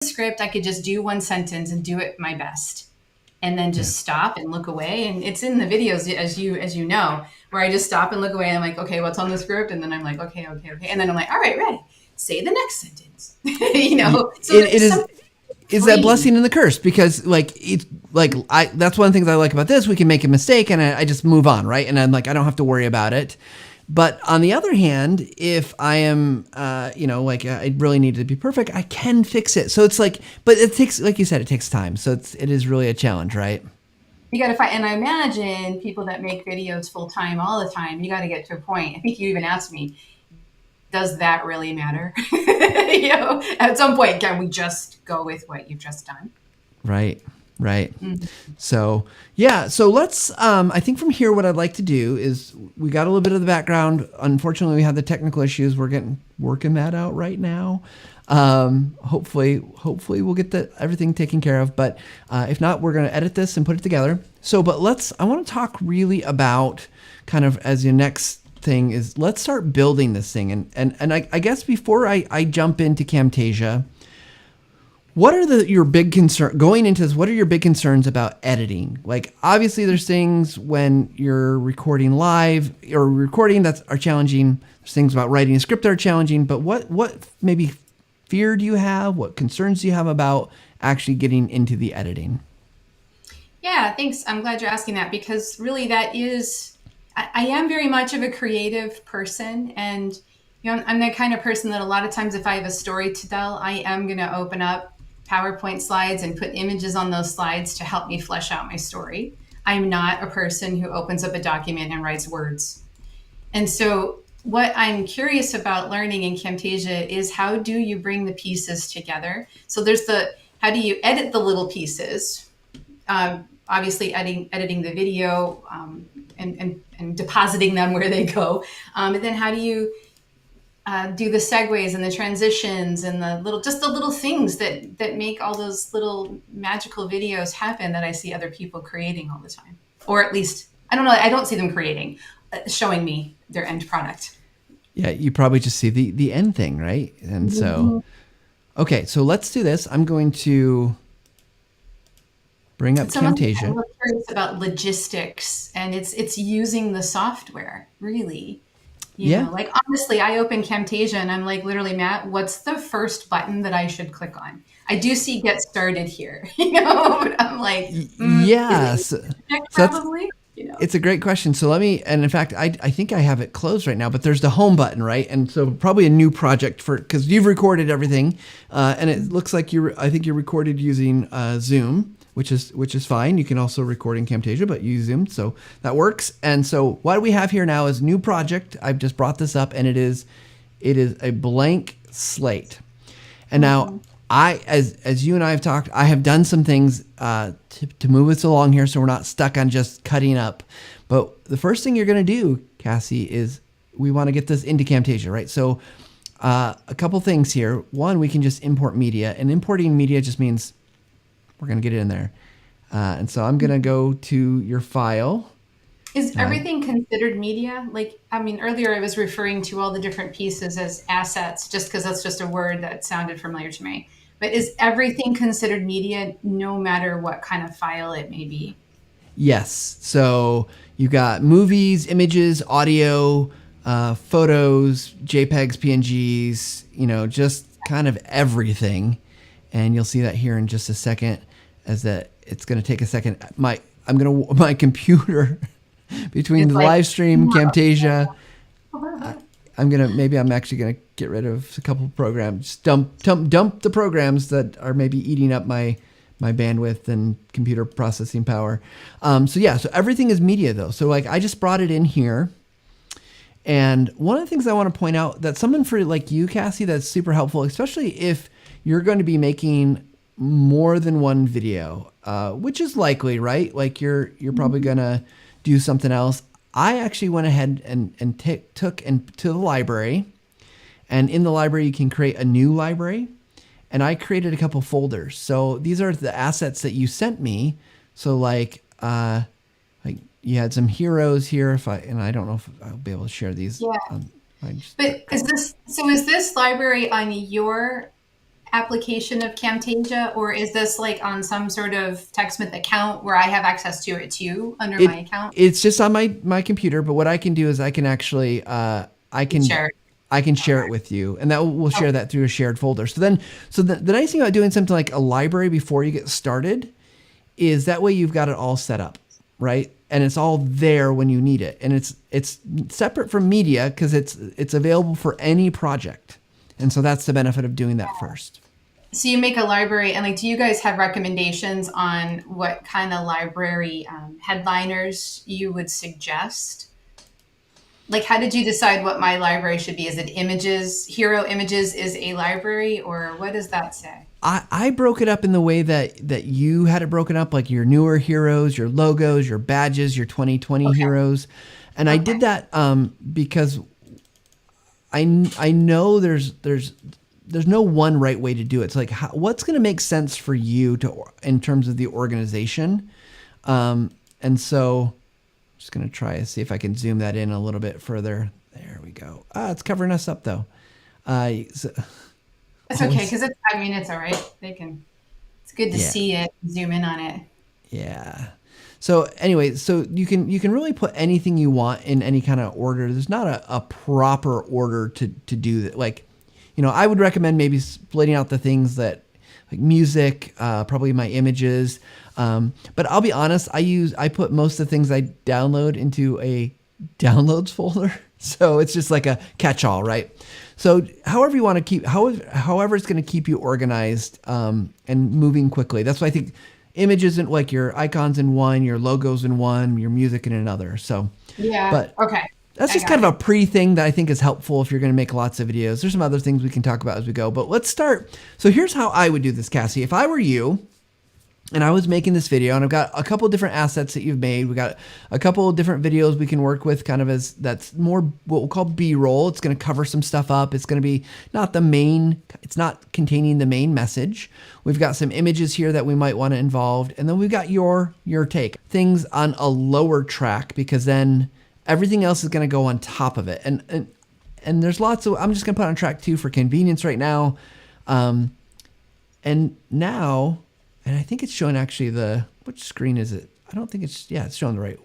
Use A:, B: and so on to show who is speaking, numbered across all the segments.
A: script, I could just do one sentence and do it my best, and then
B: Yeah.
A: just stop and look away. And it's in the videos, as you know, where I just stop and look away, and I'm like, okay, what's on the script? And then I'm like, okay, okay, okay, and then I'm like, all right, ready. Say the next sentence. So
B: It
A: there's
B: is.
A: something
B: Is that
A: freeing.
B: blessing and the curse? Because like it's like I that's one of the things I like about this. We can make a mistake and I just move on, right? And I'm like I don't have to worry about it. But on the other hand, if I am, like I really need to be perfect, I can fix it. So it's like, but it takes, like you said, it takes time. So it is really a challenge, right?
A: You got to find, and I imagine people that make videos full time all the time, you got to get to a point. I think you even asked me, does that really matter? At some point, can we just go with what you've just done?
B: Right. Right.
A: Mm-hmm.
B: So yeah, so let's. I think from here, what I'd like to do is we got a little bit of the background. Unfortunately, we had the technical issues. We're getting working that out right now. Hopefully, we'll get everything taken care of. But if not, we're going to edit this and put it together. So, but let's. I want to talk really about kind of as your next thing is let's start building this thing. And I guess before I jump into Camtasia. What are your big concern going into this? What are your big concerns about editing? Like, obviously, there's things when you're recording live or recording that are challenging. There's things about writing a script that are challenging. But what maybe fear do you have? What concerns do you have about actually getting into the editing?
A: Yeah, thanks. I'm glad you're asking that, because really that is, I am very much of a creative person. And, I'm the kind of person that a lot of times if I have a story to tell, I am going to open up PowerPoint slides and put images on those slides to help me flesh out my story. I'm not a person who opens up a document and writes words. And so, what I'm curious about learning in Camtasia is how do you bring the pieces together? So, there's how do you edit the little pieces? Obviously, editing the video, and depositing them where they go. And then, how do you do the segues and the transitions and the little things that make all those little magical videos happen that I see other people creating all the time, or at least I don't know. I don't see them creating, showing me their end product.
B: Yeah, you probably just see the end thing, right? And so, okay, so let's do this. I'm going to bring up
A: Someone I'm
B: Camtasia.
A: really curious about logistics, and it's using the software really.
B: Yeah,
A: Like honestly, I open Camtasia and I'm like, literally, Matt, what's the first button that I should click on? I do see get started here, but I'm like, is it
B: yes.
A: project
B: So that's
A: probably?
B: it's a great question. So let me, and in fact, I think I have it closed right now, but there's the home button, right? And so probably a new project because you've recorded everything, and it looks like I think you're recorded using Zoom, which is fine. You can also record in Camtasia, but use Zoom, so that works. And so what we have here now is new project. I've just brought this up, and it is a blank slate. And now
A: Mm-hmm.
B: as you and I have talked, I have done some things to move us along here, so we're not stuck on just cutting up. But the first thing you're going to do, Cassie, is we want to get this into Camtasia, right? So a couple things here. One, we can just import media, and importing media just means we're going to get it in there. And so I'm going to go to your file.
A: Is
B: Uh,
A: everything considered media? Like, I mean, earlier I was referring to all the different pieces as assets, just because that's just a word that sounded familiar to me. But is everything considered media, no matter what kind of file it may be?
B: yes. So you got movies, images, audio, photos, JPEGs, PNGs, just kind of everything. And you'll see that here in just a second, as that it's going to take a second. My computer between
A: It's
B: the
A: like,
B: live stream, Camtasia. I'm actually gonna get rid of a couple of programs. Dump the programs that are maybe eating up my bandwidth and computer processing power. So everything is media though. So like I just brought it in here. And one of the things I want to point out that someone for like you, Cassie, that's super helpful, especially if you're going to be making more than one video, which is likely, right? Like you're probably gonna do something else. I actually went ahead and took and to the library, and in the library you can create a new library, and I created a couple folders. So these are the assets that you sent me. So like you had some heroes here. And I don't know if I'll be able to share these.
A: yeah.
B: I just,
A: But is this library on your application of Camtasia, or is this like on some sort of TechSmith account where I have access to it too under my account?
B: It's just on my computer, but what I can do is I can actually I can
A: Share it.
B: I can share it with you, and that we'll share that through a shared folder. So the nice thing about doing something like a library before you get started is that way you've got it all set up, right? And it's all there when you need it, and it's separate from media because it's available for any project, and so that's the benefit of doing that first.
A: So you make a library, and like, do you guys have recommendations on what kind of library headliners you would suggest? Like, how did you decide what my library should be? Is it images? Hero Images is a library, or what does that say?
B: I broke it up in the way that you had it broken up, like your newer heroes, your logos, your badges, your 2020 heroes, and I did that because I know there's no one right way to do it. It's like what's going to make sense for you in terms of the organization, and so. Just going to try to see if I can zoom that in a little bit further. There we go. It's covering us up though.
A: It's okay because it's all right. It's good to see it, zoom in on it.
B: Yeah. So anyway, so you can really put anything you want in any kind of order. There's not a proper order to do that. Like, I would recommend maybe splitting out the things that like music, probably my images. But I'll be honest, I put most of the things I download into a downloads folder. So it's just like a catch-all, right? So however you want to however it's going to keep you organized and moving quickly. That's why I think images and like your icons in one, your logos in one, your music in another. So
A: yeah,
B: but
A: okay.
B: That's just kind of a pre-thing that I think is helpful if you're going to make lots of videos. There's some other things we can talk about as we go, but let's start. So here's how I would do this, Cassie. If I were you and I was making this video, and I've got a couple different assets that you've made. We got a couple different videos we can work with kind of as that's more what we'll call B-roll. It's going to cover some stuff up. It's going to be it's not containing the main message. We've got some images here that we might want to involve. And then we've got your take. Things on a lower track because then everything else is going to go on top of it. And there's lots of, I'm just going to put on track 2 for convenience right now. And now, and I think it's showing actually which screen is it? I don't think it's showing the right.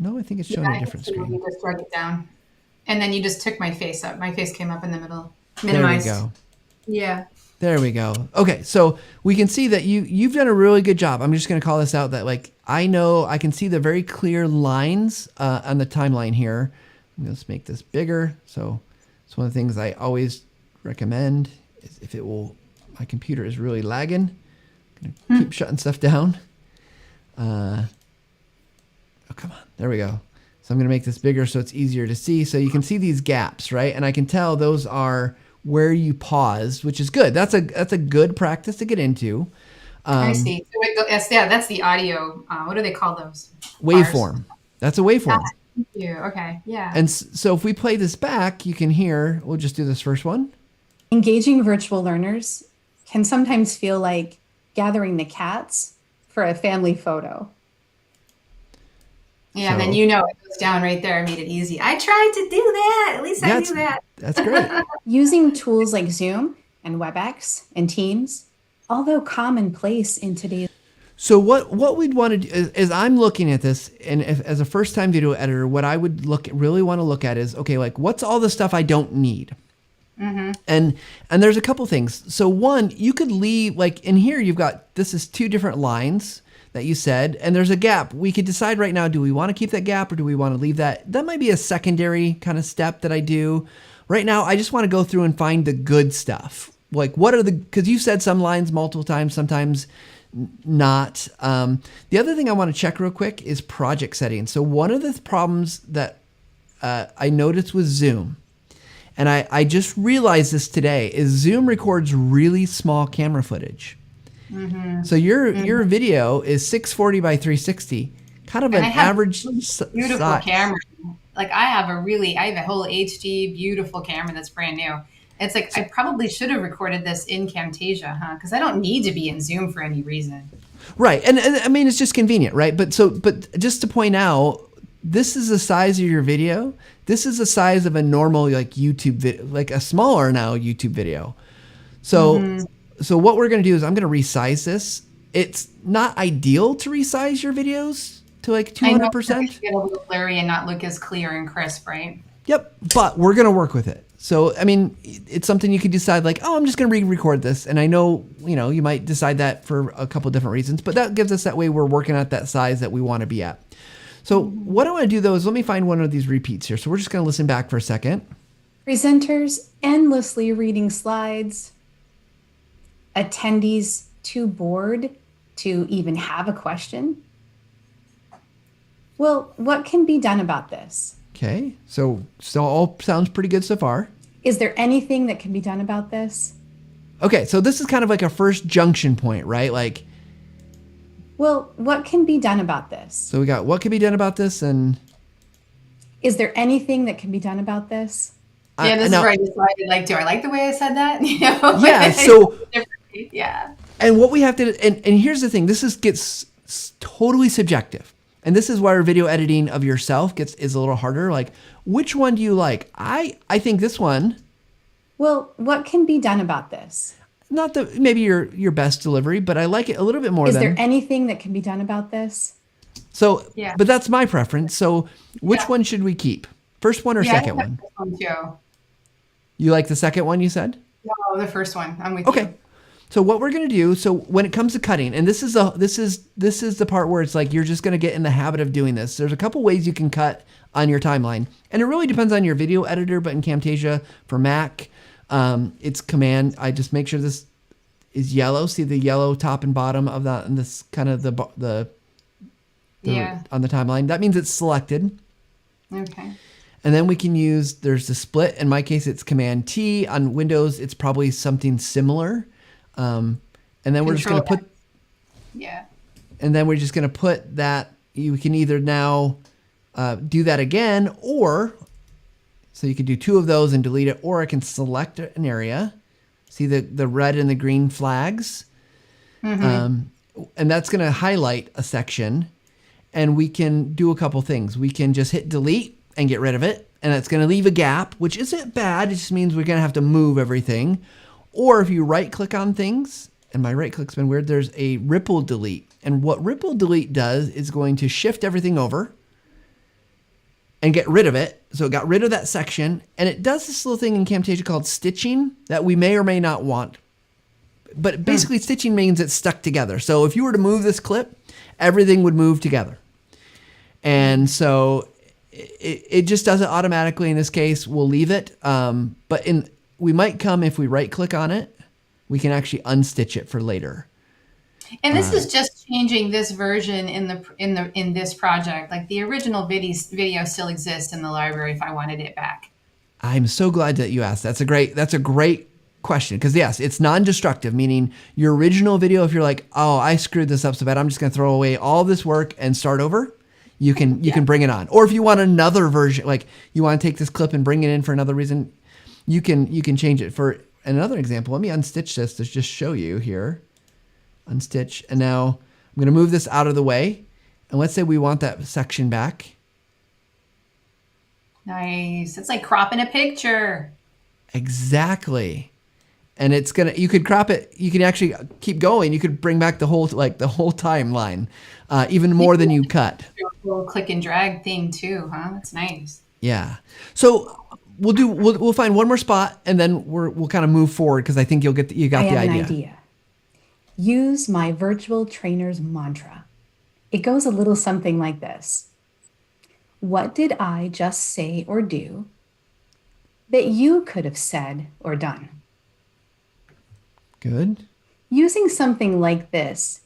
B: No, I think it's showing a different screen.
A: You just drag it down. And then you just took my face up. My face came up in the middle. Minimized.
B: There we go.
A: Yeah.
B: There we go. Okay, so we can see that you've done a really good job. I'm just going to call this out that like I know I can see the very clear lines on the timeline here. Let's make this bigger. So it's one of the things I always recommend is if my computer is really lagging, I'm going to keep shutting stuff down. Oh, come on. There we go. So I'm going to make this bigger so it's easier to see. So you can see these gaps, right? And I can tell those are where you paused, which is good. That's a good practice to get into.
A: I see. That's the audio. What do they call those?
B: Waveform. That's a waveform.
A: Thank you. Okay. Yeah.
B: And so if we play this back, you can hear, we'll just do this first one.
C: Engaging virtual learners can sometimes feel like gathering the cats for a family photo.
A: Yeah, so, then it goes down right there. I made it easy. I tried to do that. At least I knew that.
B: That's great.
C: Using tools like Zoom and WebEx and Teams, although commonplace in today's.
B: So what we'd want to do is I'm looking at this, and as a first-time video editor, what I would really want to look at is, okay, like what's all the stuff I don't need? Mm-hmm. And there's a couple things. So one, you could leave, like in here, this is 2 different lines that you said, and there's a gap. We could decide right now, do we want to keep that gap or do we want to leave that? That might be a secondary kind of step that I do. Right now, I just want to go through and find the good stuff. Like because you said some lines multiple times, sometimes not. The other thing I want to check real quick is project settings. So one of the problems that I noticed with Zoom, and I just realized this today, is Zoom records really small camera footage. Mm-hmm. So your video is 640 by 360, kind of an average
A: beautiful size. Camera. Like I have a whole HD beautiful camera that's brand new. It's like I probably should have recorded this in Camtasia, huh? Because I don't need to be in Zoom for any reason.
B: Right, and I mean it's just convenient, right? But just to point out, this is the size of your video. This is the size of a normal like YouTube video, like a smaller now YouTube video. So. Mm-hmm. So what we're going to do is I'm going to resize this. It's not ideal to resize your videos to like
A: I know
B: 200%.
A: it's get a little blurry and not look as clear and crisp, right?
B: Yep, but we're going to work with it. So, I mean, it's something you could decide like, oh, I'm just going to re-record this. And I know, you might decide that for a couple different reasons, but that gives us that way we're working at that size that we want to be at. So what I want to do though is let me find one of these repeats here. So we're just going to listen back for a second.
C: Presenters endlessly reading slides. Attendees too bored to even have a question. Well, what can be done about this?
B: Okay, so all sounds pretty good so far.
C: Is there anything that can be done about this?
B: Okay, so this is kind of like a first junction point, right? Like,
C: well, what can be done about this?
B: so we got what can be done about this, and
C: is there anything that can be done about this?
A: Yeah, this is where I decided, like, do I like the way I said that?
B: Yeah, so
A: yeah.
B: And what we have to, and here's the thing, this gets totally subjective. And this is why our video editing of yourself is a little harder. Like, which one do you like? I think this one.
C: Well, what can be done about this?
B: Not maybe your best delivery, but I like it a little bit more.
C: Is there anything that can be done about this?
B: So, yeah. But that's my preference. So which one should we keep? First one or second one?
A: First one too.
B: You like the second one you said?
A: No, the first one. I'm with you.
B: Okay. So what we're going to do, so when it comes to cutting, and this is the part where it's like you're just going to get in the habit of doing this. There's a couple ways you can cut on your timeline. And it really depends on your video editor, but in Camtasia for Mac, it's Command. I just make sure this is yellow. See the yellow top and bottom of that, and this kind of the on the timeline. That means it's selected.
A: Okay.
B: And then we can use, there's the split. In my case, it's Command T. On Windows, it's probably something similar. And then we're just going to put, and then we're just going to put that, you can either now do that again, or, so you can do two of those and delete it, or I can select an area. See the red and the green flags? And that's going to highlight a section, and we can do a couple things. We can just hit delete and get rid of it, and it's going to leave a gap, which isn't bad. It just means we're going to have to move everything. Or if you right click on things, and my right click's been weird, there's a ripple delete. And what ripple delete does is going to shift everything over and get rid of it. So it got rid of that section, and it does this little thing in Camtasia called stitching that we may or may not want. But basically stitching means it's stuck together. So if you were to move this clip, everything would move together. And so it just does it automatically. In this case, we'll leave it. But we might come, if we right click on it, we can actually unstitch it for later.
A: And this is just changing this version in this project. Like the original video still exists in the library if I wanted it back.
B: I'm so glad that you asked. That's a great question, because yes, it's non-destructive, meaning your original video, if you're like, oh, I screwed this up so bad, I'm just going to throw away all this work and start over. You can bring it on. Or if you want another version, like you want to take this clip and bring it in for another reason, you can change it. For another example, let me unstitch this to just show you here. Unstitch. And now I'm going to move this out of the way. And let's say we want that section back.
A: Nice. It's like cropping a picture.
B: Exactly. And you could crop it. You can actually keep going. You could bring back the whole timeline, even more than you cut.
A: A little click and drag thing too, huh? That's nice.
B: Yeah. So we'll find one more spot, and then we'll kind of move forward, because I think you got the idea.
C: I have an idea. Use my virtual trainer's mantra. It goes a little something like this. What did I just say or do that you could have said or done?
B: Good.
C: Using something like this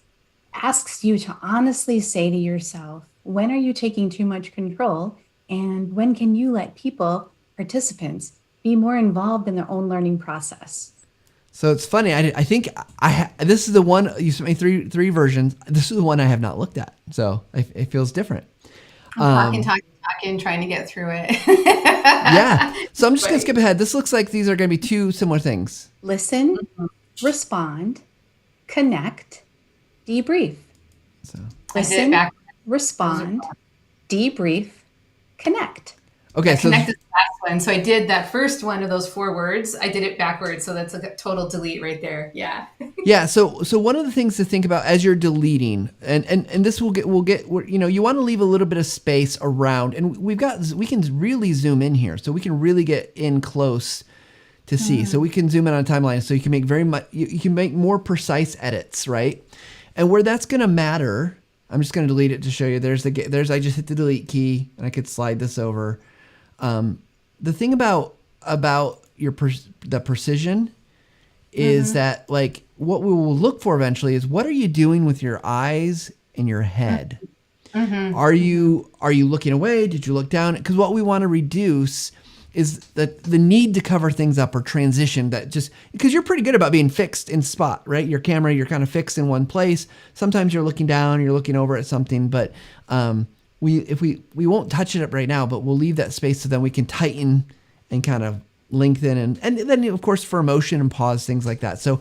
C: asks you to honestly say to yourself, when are you taking too much control, and when can you let participants, be more involved in their own learning process?
B: So it's funny. I think this is the one you sent me three versions. This is the one I have not looked at, so it feels different.
A: I'm talking, trying to get through it.
B: Yeah. So I'm just gonna skip ahead. This looks like these are gonna be two similar things.
C: Listen, respond, connect, debrief.
B: So
C: listen, respond, debrief, connect.
B: Okay. So
A: connect is the last one. So I did that first one of those 4 words. I did it backwards. So that's a total delete right there. Yeah.
B: Yeah. So one of the things to think about as you're deleting, and this we'll get, you know, you want to leave a little bit of space around, and we can really zoom in here, so we can really get in close to see. So we can zoom in on a timeline, so you can make you can make more precise edits, right? And where that's going to matter, I'm just going to delete it to show you. There's I just hit the delete key, and I could slide this over. The thing about the precision is that, like, what we will look for eventually is, what are you doing with your eyes and your head? Are you looking away? Did you look down? Because what we want to reduce is the need to cover things up or transition, that just because you're pretty good about being fixed in spot, right? Your camera, you're kind of fixed in one place. Sometimes you're looking down, you're looking over at something, but we won't touch it up right now, but we'll leave that space so then we can tighten and kind of lengthen and then, of course, for motion and pause, things like that. So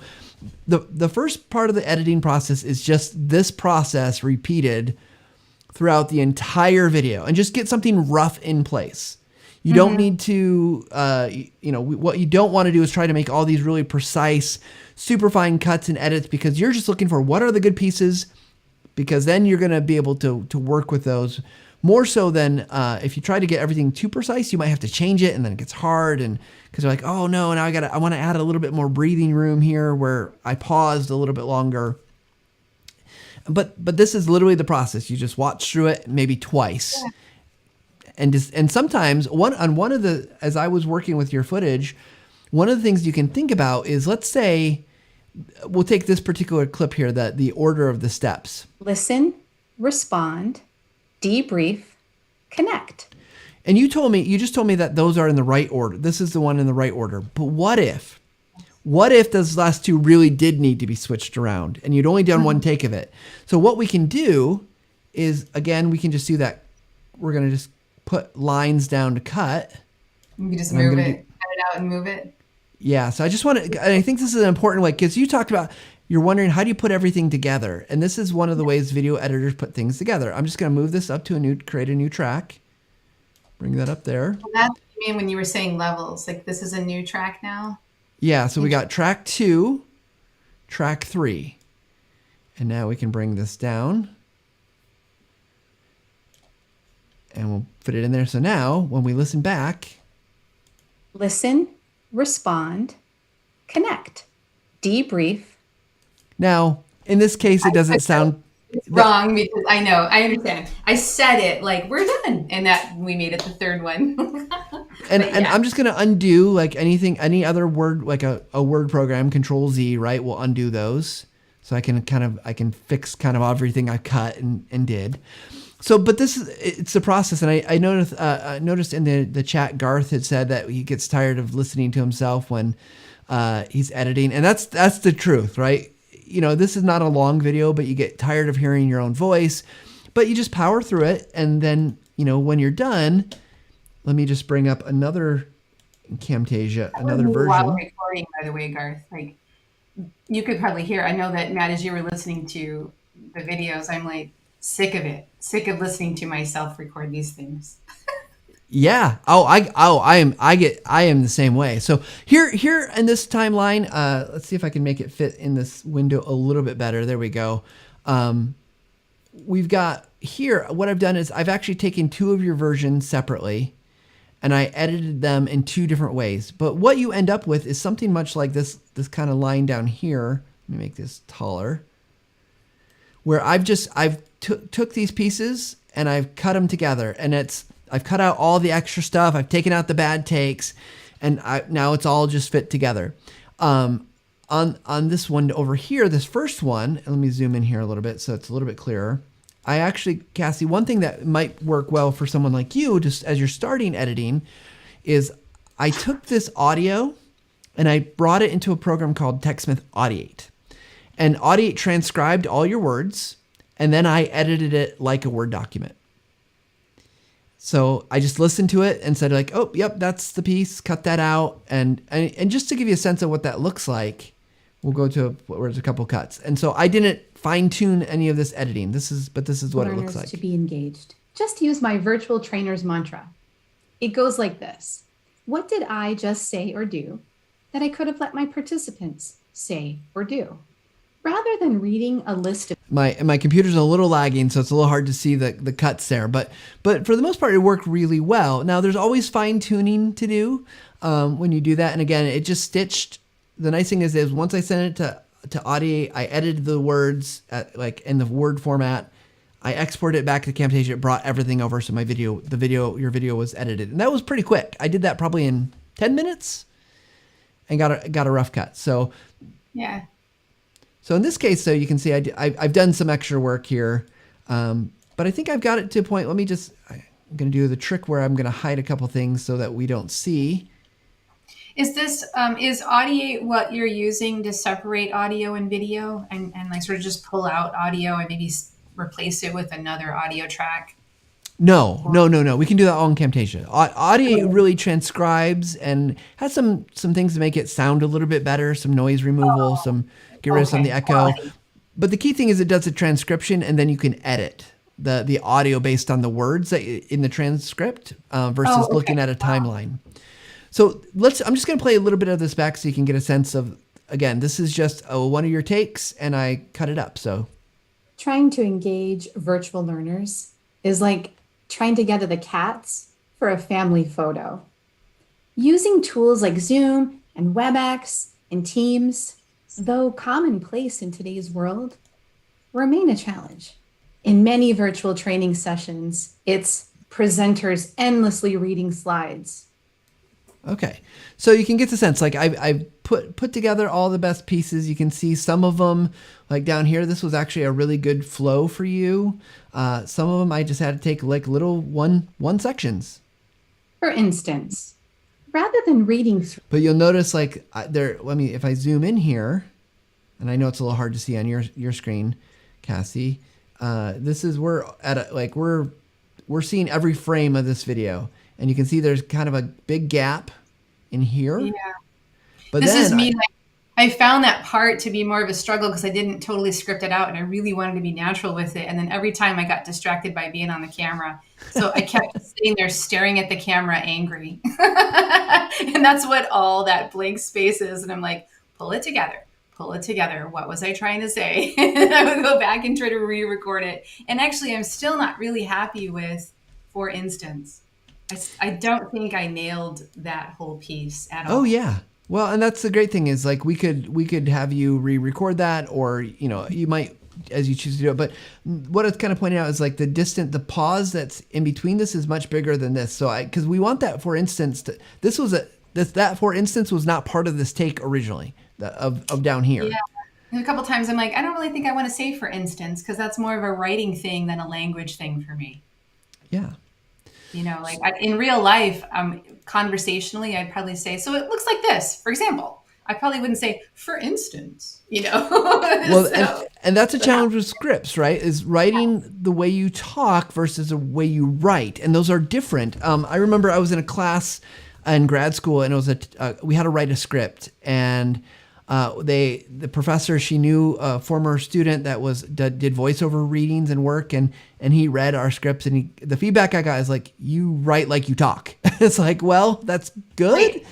B: the first part of the editing process is just this process repeated throughout the entire video, and just get something rough in place. You don't need to, what you don't want to do is try to make all these really precise, super fine cuts and edits, because you're just looking for what are the good pieces, because then you're going to be able to work with those more so than if you try to get everything too precise. You might have to change it, and then it gets hard, and because you're like, oh no, now I want to add a little bit more breathing room here where I paused a little bit longer. But this is literally the process. You just watch through it maybe twice. Yeah. And sometimes as I was working with your footage, one of the things you can think about is, let's say, we'll take this particular clip here, that the order of the steps.
C: Listen, respond, debrief, connect.
B: And you just told me that those are in the right order. This is the one in the right order. But what if those last two really did need to be switched around and you'd only done one take of it? So what we can do is, again, we can just do that. We're going to just put lines down to cut.
A: You can just move it, cut it out and move it.
B: Yeah. So I just want to, I think this is an important way, because you talked about, you're wondering, how do you put everything together? And this is one of the ways video editors put things together. I'm just going to move this up to create a new track. Bring that up there.
A: Well, that's what you mean when you were saying levels, like this is a new track now?
B: Yeah. So we got track 2, track 3. And now we can bring this down. And we'll put it in there. So now when we listen back.
C: Listen, respond, connect, debrief.
B: Now, in this case, it doesn't sound...
A: It's wrong, because I know, I understand. I said it like, we're done. And that we made it the third one.
B: And I'm just going to undo, like, any other word, like a word program, Control Z, right? We'll undo those. So I can fix kind of everything I cut and did. So, but it's the process. And I noticed in the chat, Garth had said that he gets tired of listening to himself when he's editing. And that's the truth, right? You know, this is not a long video, but you get tired of hearing your own voice, but you just power through it. And then, when you're done, let me just bring up another Camtasia, another version.
A: While recording, by the way, Garth, like, you could probably hear, I know that, Matt, as you were listening to the videos, I'm like, sick of it. Sick of listening to myself record these things.
B: Yeah. I am the same way. So here in this timeline, let's see if I can make it fit in this window a little bit better. There we go. We've got here, what I've done is I've actually taken 2 of your versions separately, and I edited them in 2 different ways. But what you end up with is something much like this kind of line down here. Let me make this taller. Where I've took these pieces and I've cut them together, and I've cut out all the extra stuff. I've taken out the bad takes, and now it's all just fit together. On this one over here, this first one, and let me zoom in here a little bit so it's a little bit clearer. I actually, Cassie, one thing that might work well for someone like you, just as you're starting editing, is I took this audio and I brought it into a program called TechSmith Audiate. And Audiate transcribed all your words, and then I edited it like a Word document. So I just listened to it and said, like, oh, yep, that's the piece, cut that out. And just to give you a sense of what that looks like, we'll go to where there's a couple cuts. And so I didn't fine tune any of this editing. This is what it looks like.
C: To be engaged. Just use my virtual trainer's mantra. It goes like this. What did I just say or do that I could have let my participants say or do? Rather than reading a list of
B: My computer's a little lagging, so it's a little hard to see the cuts there. But for the most part, it worked really well. Now there's always fine tuning to do when you do that. And again, it just stitched. The nice thing is once I sent it to Audio, I edited the words like in the Word format. I exported it back to Camtasia. It brought everything over, so your video was edited, and that was pretty quick. I did that probably in 10 minutes, and got a rough cut. So
A: Yeah.
B: So in this case, though, you can see I've done some extra work here, but I think I've got it to a point. I'm going to do the trick where I'm going to hide a couple things so that we don't see.
A: Is this is Audio what you're using to separate audio and video, and like sort of just pull out audio and maybe replace it with another audio track?
B: No. We can do that all in Camtasia. Audio really transcribes and has some things to make it sound a little bit better, some noise removal, get rid of some of the echo. But the key thing is it does a transcription, and then you can edit the audio based on the words that in the transcript versus looking at a timeline. So I'm just going to play a little bit of this back so you can get a sense of, again, this is just one of your takes, and I cut it up. So
C: trying to engage virtual learners is like trying to gather the cats for a family photo. Using tools like Zoom and WebEx and Teams, though commonplace in today's world, remain a challenge. In many virtual training sessions, it's presenters endlessly reading slides.
B: Okay, so you can get the sense. Like I put together all the best pieces. You can see some of them, like down here. This was actually a really good flow for you. Some of them I just had to take like little one sections.
C: For instance, rather than reading through.
B: But you'll notice like if I zoom in here, and I know it's a little hard to see on your screen, Cassie. This is we're seeing every frame of this video. And you can see there's kind of a big gap in here.
A: Yeah.
B: But
A: this is me. I found that part to be more of a struggle because I didn't totally script it out, and I really wanted to be natural with it. And then every time I got distracted by being on the camera. So I kept sitting there staring at the camera angry. And that's what all that blank space is. And I'm like, pull it together. What was I trying to say? And I would go back and try to re-record it. And actually, I'm still not really happy with, for instance, I don't think I nailed that whole piece at all.
B: Oh yeah. Well, and that's the great thing is like we could have you re-record that, or you might as you choose to do it. But what it's kind of pointing out is like the pause that's in between this is much bigger than this. So because we want that, for instance, that for instance was not part of this take originally of down here.
A: Yeah. And a couple times I'm like, I don't really think I want to say for instance, because that's more of a writing thing than a language thing for me.
B: Yeah.
A: Like in real life, conversationally, I'd probably say, so it looks like this, for example. I probably wouldn't say, for instance,
B: Well, and that's a challenge with scripts, right? Is writing the way you talk versus the way you write. And those are different. I remember I was in a class in grad school, and it was we had to write a script. And the professor, she knew a former student that did voiceover readings and work, and he read our scripts, and the feedback I got is like, you write like you talk. It's like, well, that's good.
A: Right.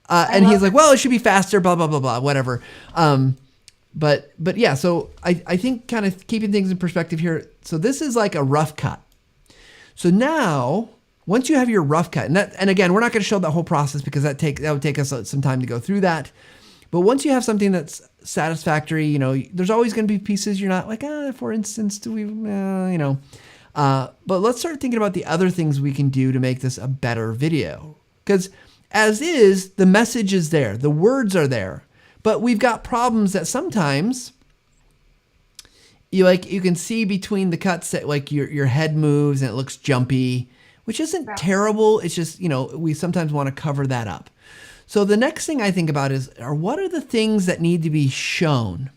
B: And he's like, well, it should be faster, blah, blah, blah, blah, whatever. But yeah, so I think kind of keeping things in perspective here. So this is like a rough cut. So now, once you have your rough cut, and again, we're not going to show that whole process because that would take us some time to go through that. But once you have something that's satisfactory, there's always going to be pieces you're not like, for instance, but let's start thinking about the other things we can do to make this a better video. Because as is, the message is there, the words are there, but we've got problems that sometimes you can see between the cuts that like your head moves and it looks jumpy, which isn't terrible. It's just, we sometimes want to cover that up. So the next thing I think about are what are the things that need to be shown?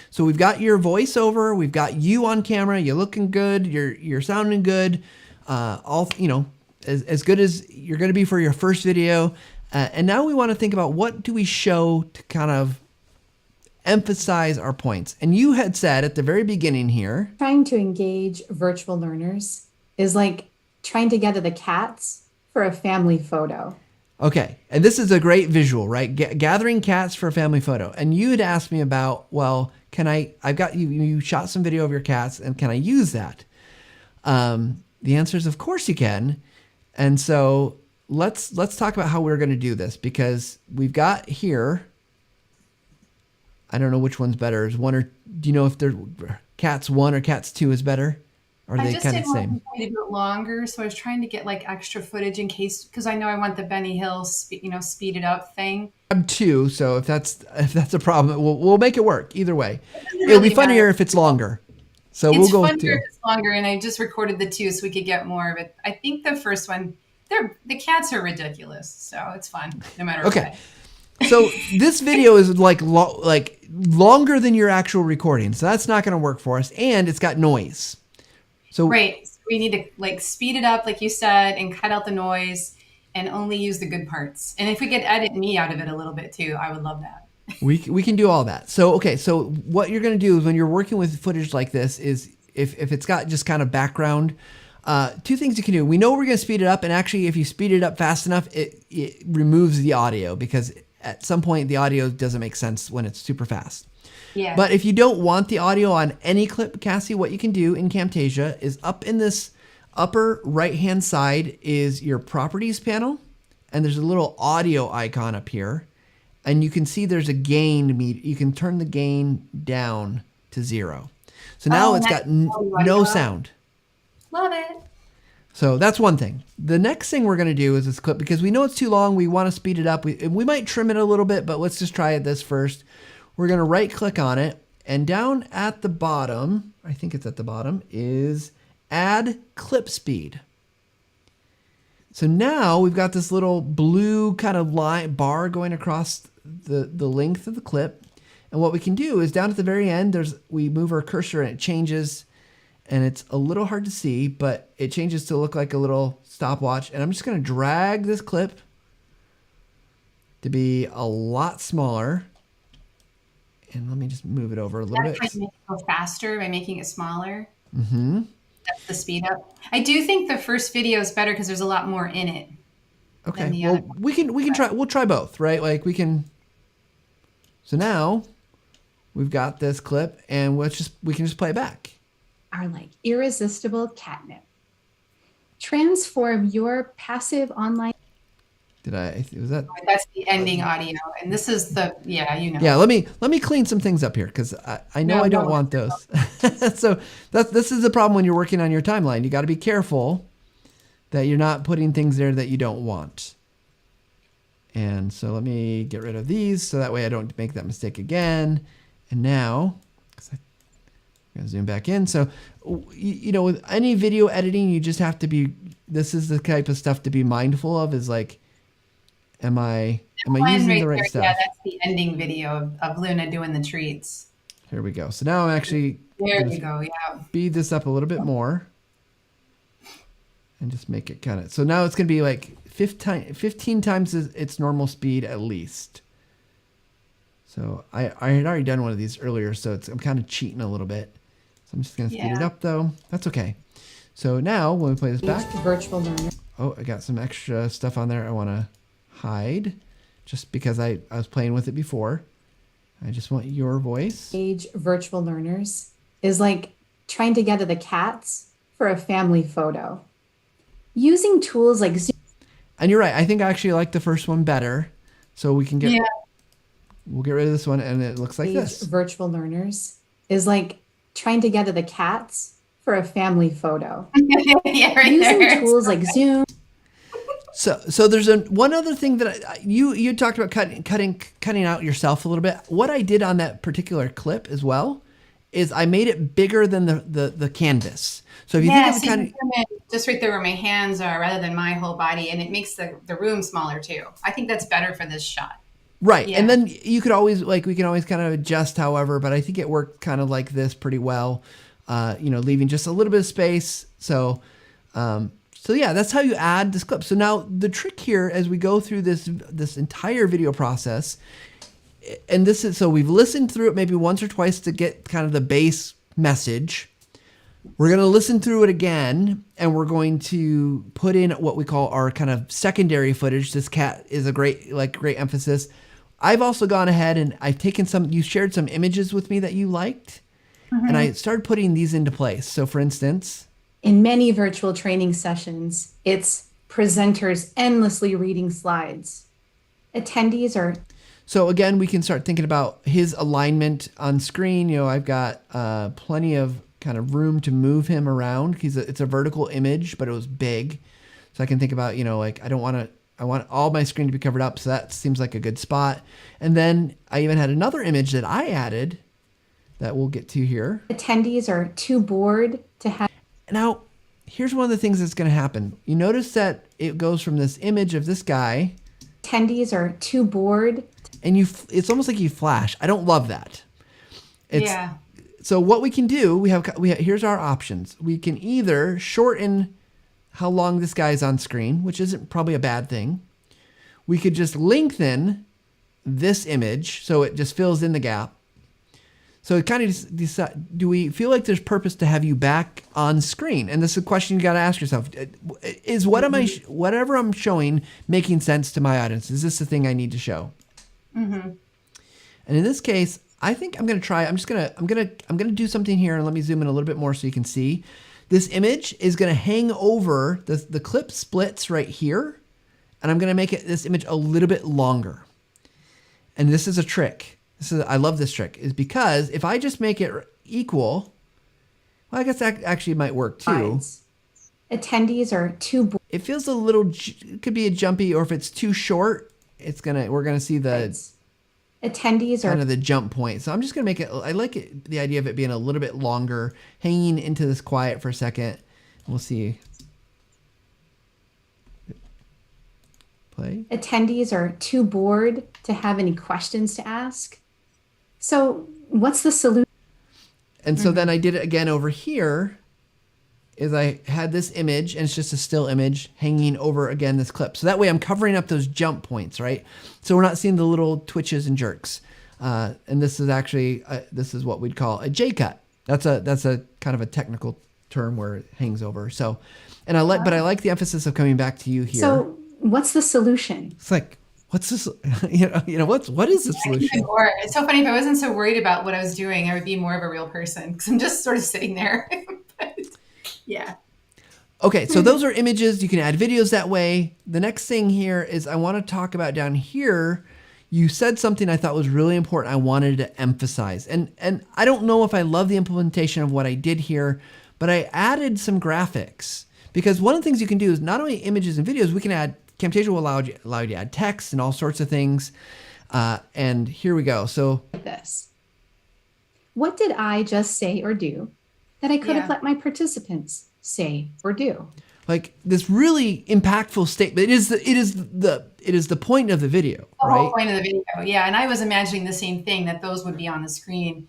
B: So we've got your voiceover, we've got you on camera, you're looking good, you're sounding good, as good as you're going to be for your first video. And now we want to think about what do we show to kind of emphasize our points. And you had said at the very beginning here,
C: trying to engage virtual learners is like trying to gather the cats for a family photo.
B: Okay, and this is a great visual, right? Gathering cats for a family photo. And you had asked me about, well, I've got you shot some video of your cats, and can I use that? The answer is, of course you can. And so let's talk about how we're going to do this, because we've got here, I don't know which one's better. Is one, or do you know if they're cats 1 or cats 2 is better? Or are
A: I
B: they
A: just
B: kind of
A: didn't
B: the
A: want
B: same?
A: to wait a bit longer, so I was trying to get like extra footage in case, because I know I want the Benny Hill, speed it up thing.
B: I'm 2, so if that's a problem, we'll make it work either way.
A: Doesn't
B: It'll be
A: really
B: funnier
A: matter.
B: if it's longer. So we'll
A: It's
B: go with
A: funnier
B: 2.
A: if it's longer, and I just recorded the 2 so we could get more of it. I think the first one, the cats are ridiculous, so it's fun no matter
B: Okay.
A: what.
B: So this video is like longer than your actual recording, so that's not going to work for us, and it's got noise. So
A: Right. So we need to like speed it up, like you said, and cut out the noise and only use the good parts. And if we could edit me out of it a little bit too, I would love that.
B: we can do all that. So okay, so what you're going to do is when you're working with footage like this is if it's got just kind of background, 2 things you can do. We know we're going to speed it up, and actually if you speed it up fast enough, it removes the audio, because at some point the audio doesn't make sense when it's super fast.
A: Yeah.
B: But if you don't want the audio on any clip, Cassie, what you can do in Camtasia is up in this upper right-hand side is your properties panel, and there's a little audio icon up here, and you can see there's a gain you can turn the gain down to 0. So now it's got no sound.
A: Love it.
B: So that's one thing. The next thing we're going to do is this clip, because we know it's too long. We want to speed it up. We might trim it a little bit, but let's just try this first. We're going to right click on it, and down at the bottom, I think it's at the bottom, is add clip speed. So now we've got this little blue kind of line bar going across the length of the clip. And what we can do is down at the very end, we move our cursor and it changes, and it's a little hard to see, but it changes to look like a little stopwatch. And I'm just going to drag this clip to be a lot smaller. And let me just move it over a little bit.
A: Try to make it go faster by making it smaller.
B: Mm-hmm.
A: That's the speed up. I do think the first video is better because there's a lot more in it.
B: Okay. Well, we can try. We'll try both, right? Like we can. So now we've got this clip, and we can just play it back.
C: Are like irresistible catnip. Transform your passive online.
B: Was that?
A: That's the ending audio, and this is yeah.
B: Yeah, let me clean some things up here, because I know I don't want those. So this is the problem when you're working on your timeline. You got to be careful that you're not putting things there that you don't want. And so let me get rid of these, so that way I don't make that mistake again. And now, I'm gonna zoom back in. So with any video editing, you just have to be. This is the type of stuff to be mindful of. Is like, Am I using the right stuff?
A: Yeah, that's the ending video of Luna doing the treats.
B: Here we go. So now I'm actually
A: there you go. Yeah.
B: Speed this up a little bit more, and just make it kind of. So now it's going to be like 15 times its normal speed at least. So I had already done one of these earlier, so I'm kind of cheating a little bit. So I'm just going to speed it up though. That's okay. So now when we play this back,
C: Virtual learner.
B: Oh, I got some extra stuff on there I want to hide, just because I was playing with it before. I just want your voice.
C: Age virtual learners is like trying to get to the cats for a family photo. Using tools like Zoom.
B: And you're right. I think I actually like the first one better. So we can get, we'll get rid of this one, and it looks like this.
C: Virtual learners is like trying to get to the cats for a family photo.
A: Yeah, right
C: Using
A: there.
C: tools like Zoom.
B: So there's one other thing that you talked about cutting out yourself a little bit. What I did on that particular clip as well is I made it bigger than the canvas. So if you think of it kind of
A: just right there where my hands are rather than my whole body, and it makes the room smaller too. I think that's better for this shot.
B: Right.
A: Yeah.
B: And then you could always we can always kind of adjust however, but I think it worked kind of like this pretty well. Leaving just a little bit of space. So yeah, that's how you add this clip. So now the trick here as we go through this entire video process, and so we've listened through it maybe once or twice to get kind of the base message. We're going to listen through it again, and we're going to put in what we call our kind of secondary footage. This cat is a great emphasis. I've also gone ahead and I've taken you shared some images with me that you liked, and I started putting these into place. So for instance,
C: in many virtual training sessions, it's presenters endlessly reading slides. Attendees are...
B: So again, we can start thinking about his alignment on screen. I've got plenty of kind of room to move him around. It's a vertical image, but it was big. So I can think about, I want all my screen to be covered up. So that seems like a good spot. And then I even had another image that I added that we'll get to here.
C: Attendees are too bored to have...
B: Now, here's one of the things that's going to happen. You notice that it goes from this image of this guy.
C: Attendees are too bored.
B: And it's almost like you flash. I don't love that.
A: Yeah.
B: So what we can do, here's our options. We can either shorten how long this guy's on screen, which isn't probably a bad thing. We could just lengthen this image so it just fills in the gap. So it kind of decide, do we feel like there's purpose to have you back on screen? And this is a question you got to ask yourself. Is whatever I'm showing making sense to my audience? Is this the thing I need to show?
A: Mm-hmm.
B: And in this case, I think I'm going to try. I'm going to do something here, and let me zoom in a little bit more so you can see. This image is going to hang over the clip splits right here, and I'm going to make this image a little bit longer. And this is a trick. I love this trick, is because if I just make it equal, well, I guess that actually might work too.
C: Attendees are too bored.
B: It feels a little, it could be a jumpy, or if it's too short, we're gonna see the
C: attendees are
B: kind of the jump point. So I'm just gonna make it. I like it, the idea of it being a little bit longer, hanging into this quiet for a second. We'll see. Play.
C: Attendees are too bored to have any questions to ask. So what's the solution?
B: And so then I did it again over here. Is I had this image, and it's just a still image hanging over again this clip. So that way I'm covering up those jump points, right? So we're not seeing the little twitches and jerks. And this is actually this is what we'd call a J cut. That's a kind of a technical term where it hangs over. So, and but I like the emphasis of coming back to you here.
C: So what's the solution?
B: It's like, what's this? What is the solution?
A: It's so funny. If I wasn't so worried about what I was doing, I would be more of a real person, because I'm just sort of sitting there. But, yeah.
B: Okay, so those are images. You can add videos that way. The next thing here is I want to talk about down here. You said something I thought was really important. I wanted to emphasize, and I don't know if I love the implementation of what I did here, but I added some graphics, because one of the things you can do is not only images and videos. We can add. Camtasia will allow you to add text and all sorts of things. And here we go. So
C: this. What did I just say or do that I could have let my participants say or do?
B: Like this really impactful statement. It is the point of the video,
A: the
B: right?
A: whole point of the video, yeah. And I was imagining the same thing, that those would be on the screen,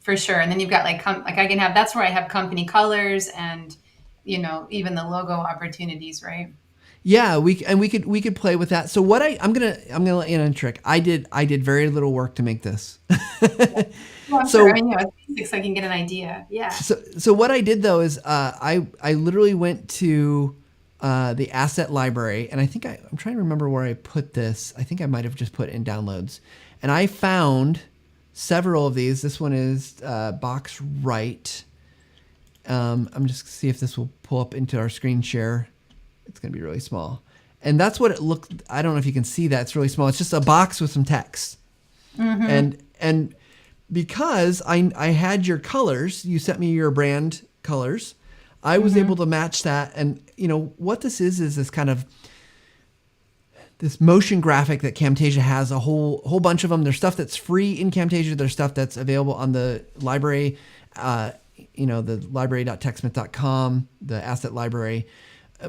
A: for sure. And then you've got like I can have, that's where I have company colors and even the logo opportunities, right?
B: Yeah, we could play with that. So what I'm gonna let you in on a trick. I did very little work to make this.
A: Well, I'm sure. I mean, it's basics, so I can get an idea. Yeah.
B: So what I did though is I literally went to the asset library, and I think I'm trying to remember where I put this. I think I might have just put it in downloads, and I found several of these. This one is box right. I'm just see if this will pull up into our screen share. It's going to be really small. And that's what it looked. I don't know if you can see that. It's really small. It's just a box with some text. Mm-hmm. And because I had your colors, you sent me your brand colors, I was able to match that. And what this is this kind of this motion graphic that Camtasia has, a whole bunch of them. There's stuff that's free in Camtasia. There's stuff that's available on the library, the library.techsmith.com, the asset library.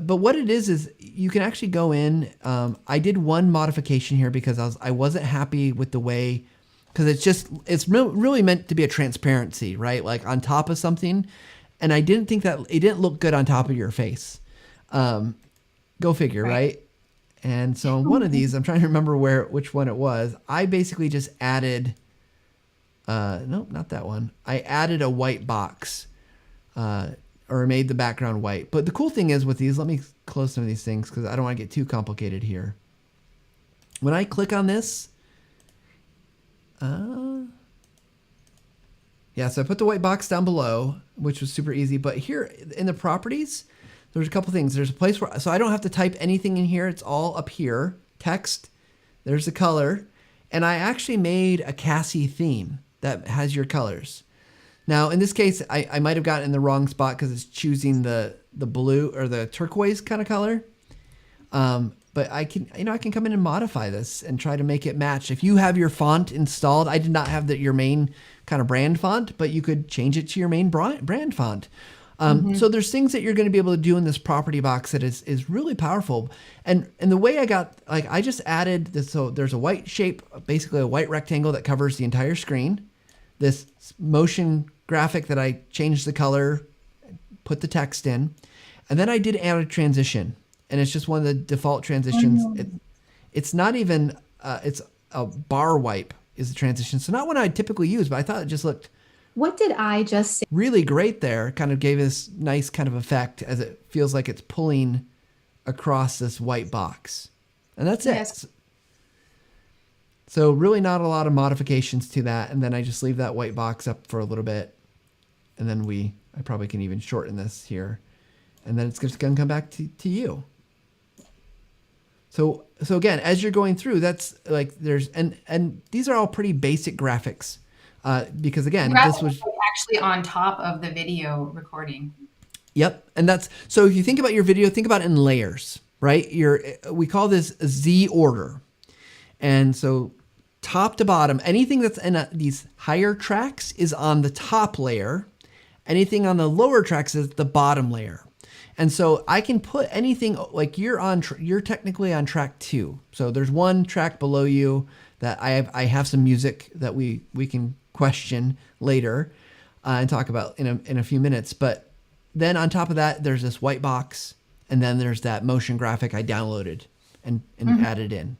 B: But what it is you can actually go in. I did one modification here because I wasn't happy with the way, because it's really meant to be a transparency, right? Like on top of something. And I didn't think that it didn't look good on top of your face. Go figure, right? And so one of these, I'm trying to remember which one it was. I basically just added, nope, not that one. I added a white box or made the background white. But the cool thing is with these, let me close some of these things because I don't want to get too complicated here. When I click on this, yeah, so I put the white box down below, which was super easy. But here in the properties, there's a couple things. There's a place where, so I don't have to type anything in here. It's all up here, text. There's the color. And I actually made a Cassie theme that has your colors. Now, in this case, I might have gotten in the wrong spot because it's choosing the blue or the turquoise kind of color. But I can, I can come in and modify this and try to make it match. If you have your font installed, I did not have your main kind of brand font, but you could change it to your main brand font. So there's things that you're going to be able to do in this property box that is really powerful. And the way I got, like, I just added this. So there's a white shape, basically a white rectangle that covers the entire screen. This motion graphic that I changed the color, put the text in, and then I did add a transition. And it's just one of the default transitions. It's not even, it's a bar wipe is the transition. So not one I typically use, but I thought it just looked
C: What did I just say?
B: really great there. Kind of gave this nice kind of effect as it feels like it's pulling across this white box. And that's
A: Yes.
B: it. So really not a lot of modifications to that. And then I just leave that white box up for a little bit. And then I probably can even shorten this here. And then it's just going to come back to you. So again, as you're going through, that's like and these are all pretty basic graphics because again, this was
A: actually on top of the video recording.
B: Yep, and that's so. If you think about your video, think about it in layers, right? We call this Z order, and so top to bottom, anything that's in these higher tracks is on the top layer. Anything on the lower tracks is the bottom layer. And so I can put anything like you're technically on track 2. So there's one track below you that I have some music that we can question later and talk about in a few minutes. But then on top of that, there's this white box, and then there's that motion graphic I downloaded and added in.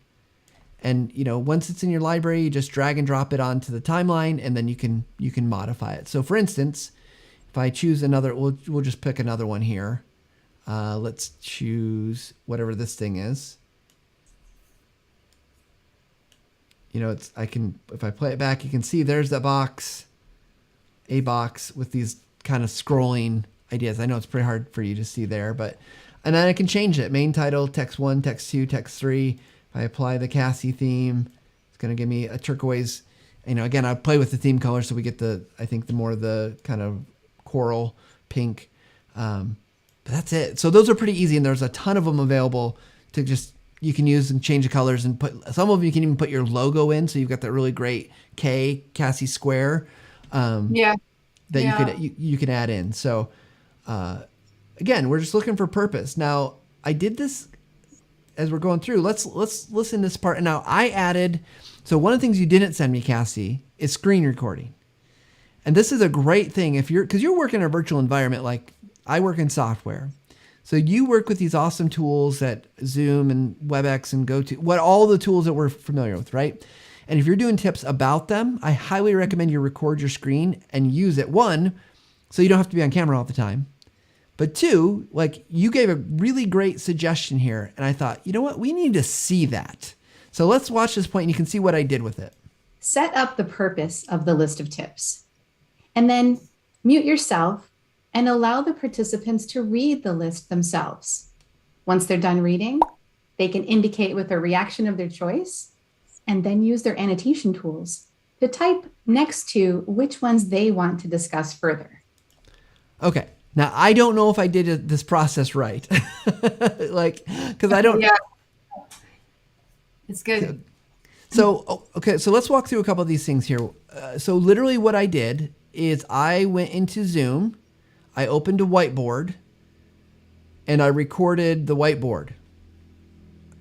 B: And once it's in your library, you just drag and drop it onto the timeline, and then you can modify it. So for instance, if I choose another, we'll just pick another one here. Let's choose whatever this thing is. If I play it back, you can see there's that box, a box with these kind of scrolling ideas. I know it's pretty hard for you to see there, and then I can change it. Main title, text 1, text 2, text 3. If I apply the Cassie theme, it's going to give me a turquoise. Again, I play with the theme color so we get the more of the kind of coral pink. But that's it. So those are pretty easy, and there's a ton of them available to you can use and change the colors and put some of them you can even put your logo in. So you've got that really great Cassie square. That you can add in. So again, we're just looking for purpose. Now I did this as we're going through. Let's listen to this part. And now I added. So one of the things you didn't send me, Cassie, is screen recording. And this is a great thing because you're working in a virtual environment like I work in software. So you work with these awesome tools that Zoom and WebEx and all the tools that we're familiar with, right? And if you're doing tips about them, I highly recommend you record your screen and use it. 1, so you don't have to be on camera all the time. But 2, like you gave a really great suggestion here. And I thought, you know what? We need to see that. So let's watch this point and you can see what I did with it.
C: Set up the purpose of the list of tips, and then mute yourself and allow the participants to read the list themselves. Once they're done reading, they can indicate with a reaction of their choice and then use their annotation tools to type next to which ones they want to discuss further.
B: Okay. Now, I don't know if I did this process right. Because I don't...
A: Yeah. It's good.
B: So, okay. So let's walk through a couple of these things here. So literally what I did is I went into Zoom, I opened a whiteboard, and I recorded the whiteboard.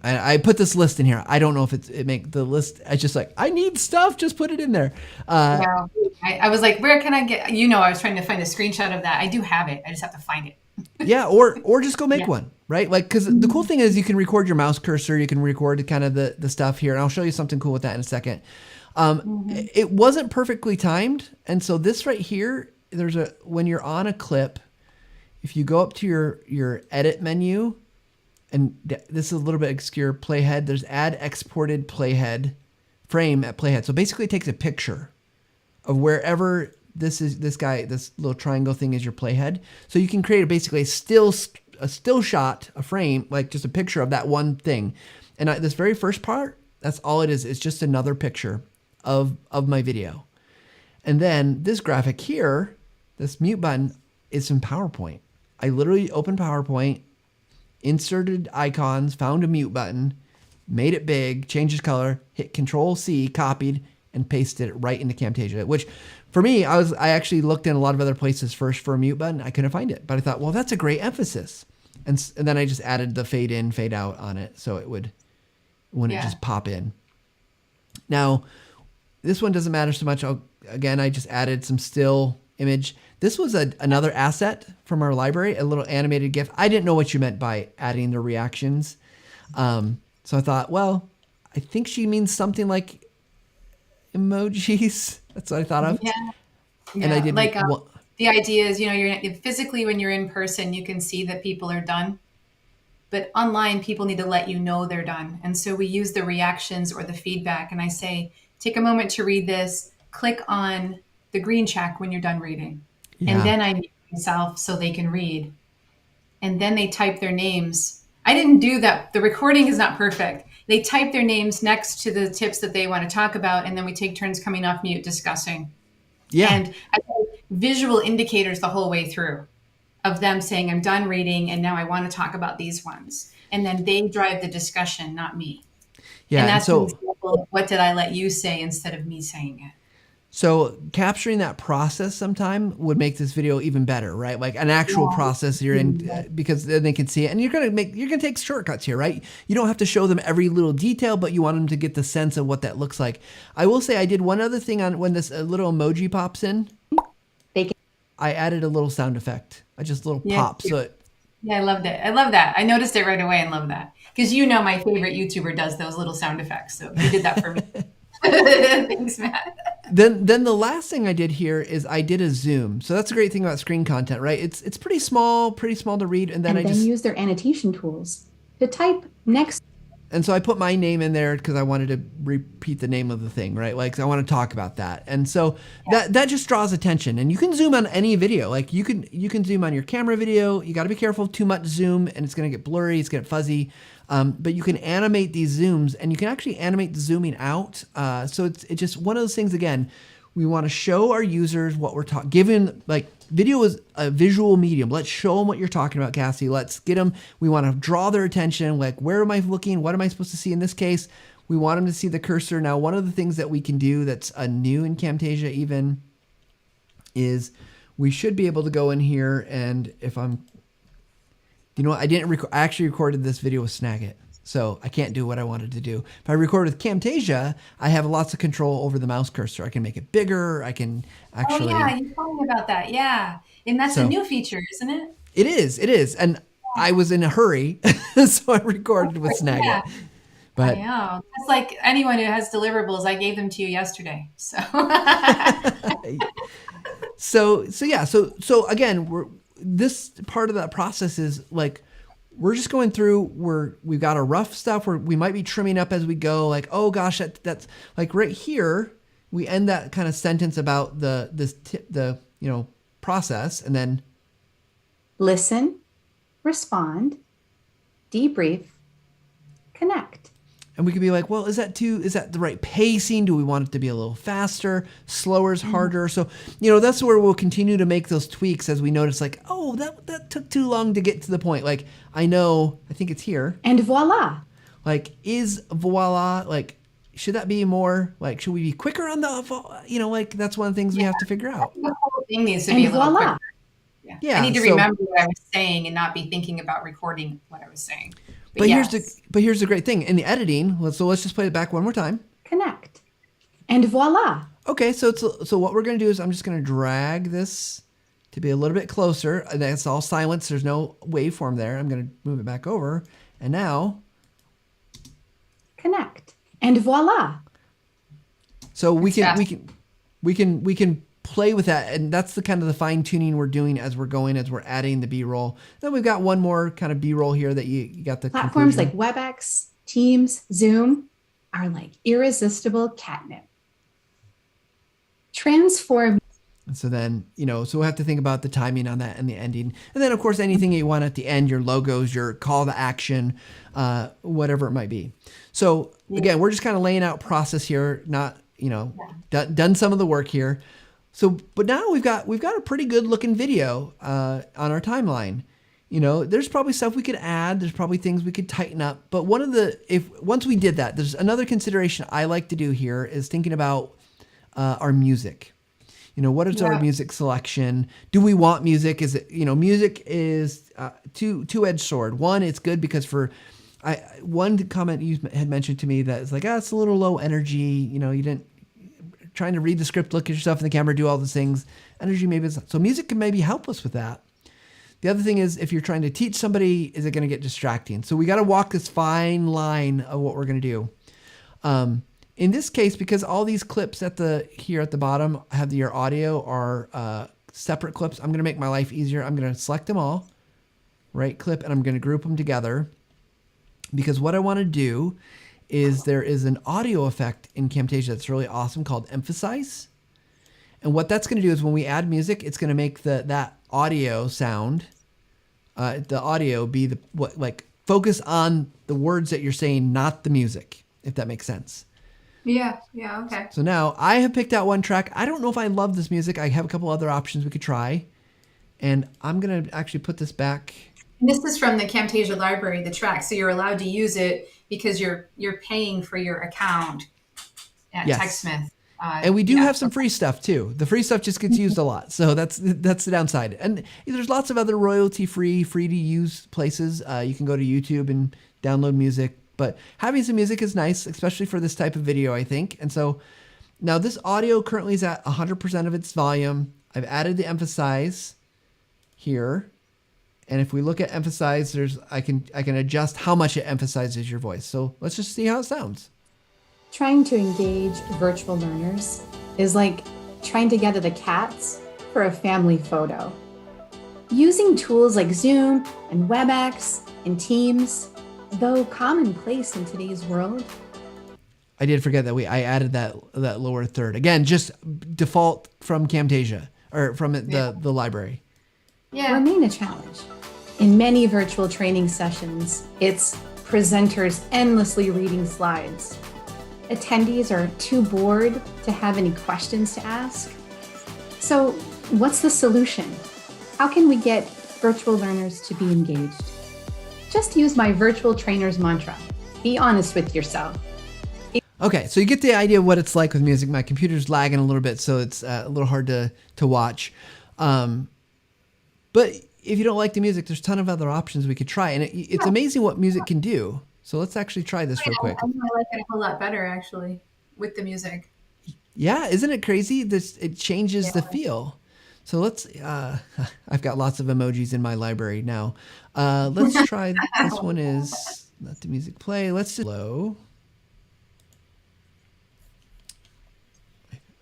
B: I put this list in here. I don't know if it make the list. I just I need stuff. Just put it in there.
A: Yeah. I was like, where can I get? I was trying to find a screenshot of that. I do have it. I just have to find it.
B: Yeah, or just go make one, right? Because the cool thing is you can record your mouse cursor. You can record kind of the stuff here, and I'll show you something cool with that in a second. It wasn't perfectly timed, and so this right here when you're on a clip, if you go up to your edit menu, and this is a little bit obscure, playhead, there's add exported playhead frame at playhead. So basically it takes a picture of wherever this little triangle thing is your playhead. So you can create basically a still shot, a frame, like just a picture of that one thing. And this very first part, that's all it is. It's just another picture of my video. And then this graphic here, this mute button, is in PowerPoint. I literally opened PowerPoint, inserted icons, found a mute button, made it big, changed its color, hit Control C, copied, and pasted it right into Camtasia. Which, for me, I actually looked in a lot of other places first for a mute button. I couldn't find it, but I thought, well, that's a great emphasis. And then I just added the fade in, fade out on it, so it wouldn't just pop in. Now, this one doesn't matter so much. Again, I just added some still image. This was another asset from our library, a little animated GIF. I didn't know what you meant by adding the reactions. So I thought, well, I think she means something like emojis. That's what I thought of.
A: Yeah.
B: And I did
A: like the idea is, you're physically, when you're in person, you can see that people are done. But online, people need to let you know they're done. And so we use the reactions or the feedback. And I say, take a moment to read this. Click on the green check when you're done reading.
B: Yeah.
A: And then I mute myself so they can read. And then they type their names. I didn't do that. The recording is not perfect. They type their names next to the tips that they want to talk about. And then we take turns coming off mute discussing.
B: Yeah.
A: And I put visual indicators the whole way through of them saying, I'm done reading and now I want to talk about these ones. And then they drive the discussion, not me.
B: Yeah.
A: And that's
B: so,
A: an example of what did I let you say instead of me saying it.
B: So capturing that process sometime would make this video even better, right? Like an actual process you're in, because then they can see it. And you're gonna take shortcuts here, right? You don't have to show them every little detail, but you want them to get the sense of what that looks like. I will say I did one other thing on when this little emoji pops in. I added a little sound effect. I just little pop. So
A: I loved it. I love that. I noticed it right away and love that. Because my favorite YouTuber does those little sound effects. So you did that for me. Thanks, Matt.
B: Then the last thing I did here is I did a zoom. So that's a great thing about screen content, right? It's pretty small to read. And then
C: use their annotation tools to type next.
B: And so I put my name in there because I wanted to repeat the name of the thing, right? Like I want to talk about that. And so that just draws attention. And you can zoom on any video. Like you can zoom on your camera video. You got to be careful, too much zoom and it's going to get blurry, it's going to get fuzzy. But you can animate these zooms and you can actually animate the zooming out. So it's just one of those things, again, we want to show our users what we're talking, given like video is a visual medium. Let's show them what you're talking about, Cassie. Let's get them, we want to draw their attention. Like, where am I looking? What am I supposed to see in this case? We want them to see the cursor. Now, one of the things that we can do that's new in Camtasia even is we should be able to go in here and if I'm, I actually recorded this video with Snagit. So I can't do what I wanted to do. If I record with Camtasia, I have lots of control over the mouse cursor. I can make it bigger. I can actually...
A: Oh, yeah. You told me about that. Yeah. And that's a new feature, isn't it?
B: It is. And I was in a hurry, so I recorded with Snagit. Yeah. But,
A: I know. It's like anyone who has deliverables, I gave them to you yesterday. So,
B: so again, this part of that process is like, we're just going through, we've got a rough stuff where we might be trimming up as we go. Like, oh gosh, that's like right here, we end that kind of sentence about the process and then
C: listen, respond, debrief, connect.
B: And we could be like, well, is that the right pacing? Do we want it to be a little faster? Slower is harder. So, that's where we'll continue to make those tweaks as we notice like, oh, that took too long to get to the point. Like, I think it's here.
C: And voila.
B: Like, is voila, like, should that be more, like, should we be quicker on the, that's one of the things we have to figure out.
A: The whole thing needs to be a little quicker.
B: Yeah.
A: I need to remember what I was saying and not be thinking about recording what I was saying.
B: But here's the great thing in the editing. So let's just play it back one more time.
C: Connect, and voila.
B: Okay, so what we're gonna do is I'm just gonna drag this to be a little bit closer. And that's all silence. There's no waveform there. I'm gonna move it back over, and now
C: connect, and voila.
B: So we can play with that. And that's the kind of the fine tuning we're doing as we're going, as we're adding the B-roll. Then we've got one more kind of B-roll here that you got the
C: Platforms
B: conclusion.
C: like WebEx, Teams, Zoom are like irresistible catnip. Transform.
B: And so then, so we'll have to think about the timing on that and the ending. And then, of course, anything you want at the end, your logos, your call to action, whatever it might be. So again, we're just kind of laying out process here, not, done some of the work here. So, but now we've got a pretty good looking video on our timeline. There's probably stuff we could add. There's probably things we could tighten up. But once we did that, there's another consideration I like to do here is thinking about our music. What is our music selection? Do we want music? Is it, music is two-edged sword. One, it's good because one comment you had mentioned to me that is like, it's a little low energy. You didn't trying to read the script, look at yourself in the camera, do all those things. Energy maybe is, so music can maybe help us with that. The other thing is if you're trying to teach somebody, is it going to get distracting? So we got to walk this fine line of what we're going to do. In this case, because all these clips here at the bottom have your audio are separate clips, I'm going to make my life easier. I'm going to select them all, right click, and I'm going to group them together. Because what I want to do is there is an audio effect in Camtasia that's really awesome called emphasize. And what that's going to do is when we add music, it's going to make that audio sound, the audio be focus on the words that you're saying, not the music, if that makes sense.
A: Yeah, okay.
B: So now I have picked out one track. I don't know if I love this music. I have a couple other options we could try. And I'm going to actually put this back.
A: And this is from the Camtasia library, the track. So you're allowed to use it because you're paying for your account at TechSmith.
B: And we do have some free stuff too. The free stuff just gets used a lot. So that's the downside. And there's lots of other royalty-free, free-to-use places. You can go to YouTube and download music. But having some music is nice, especially for this type of video, I think. And so now this audio currently is at 100% of its volume. I've added the emphasize here. And if we look at emphasize, I can adjust how much it emphasizes your voice. So let's just see how it sounds.
C: Trying to engage virtual learners is like trying to gather the cats for a family photo. Using tools like Zoom and WebEx and Teams, though commonplace in today's world.
B: I did forget that I added that lower third. Again, just default from Camtasia or from the library.
C: Remain a challenge. In many virtual training sessions, it's presenters endlessly reading slides. Attendees are too bored to have any questions to ask. So what's the solution? How can we get virtual learners to be engaged? Just use my virtual trainer's mantra. Be honest with yourself.
B: Okay, so you get the idea of what it's like with music. My computer's lagging a little bit, so it's a little hard to watch. But if you don't like the music, there's a ton of other options we could try. And it's amazing what music can do. So let's actually try this real quick.
A: I like it a whole lot better, actually, with the music.
B: Yeah, isn't it crazy? It changes the feel. So let's, I've got lots of emojis in my library now. Let's try, this one is, let the music play. Let's just low.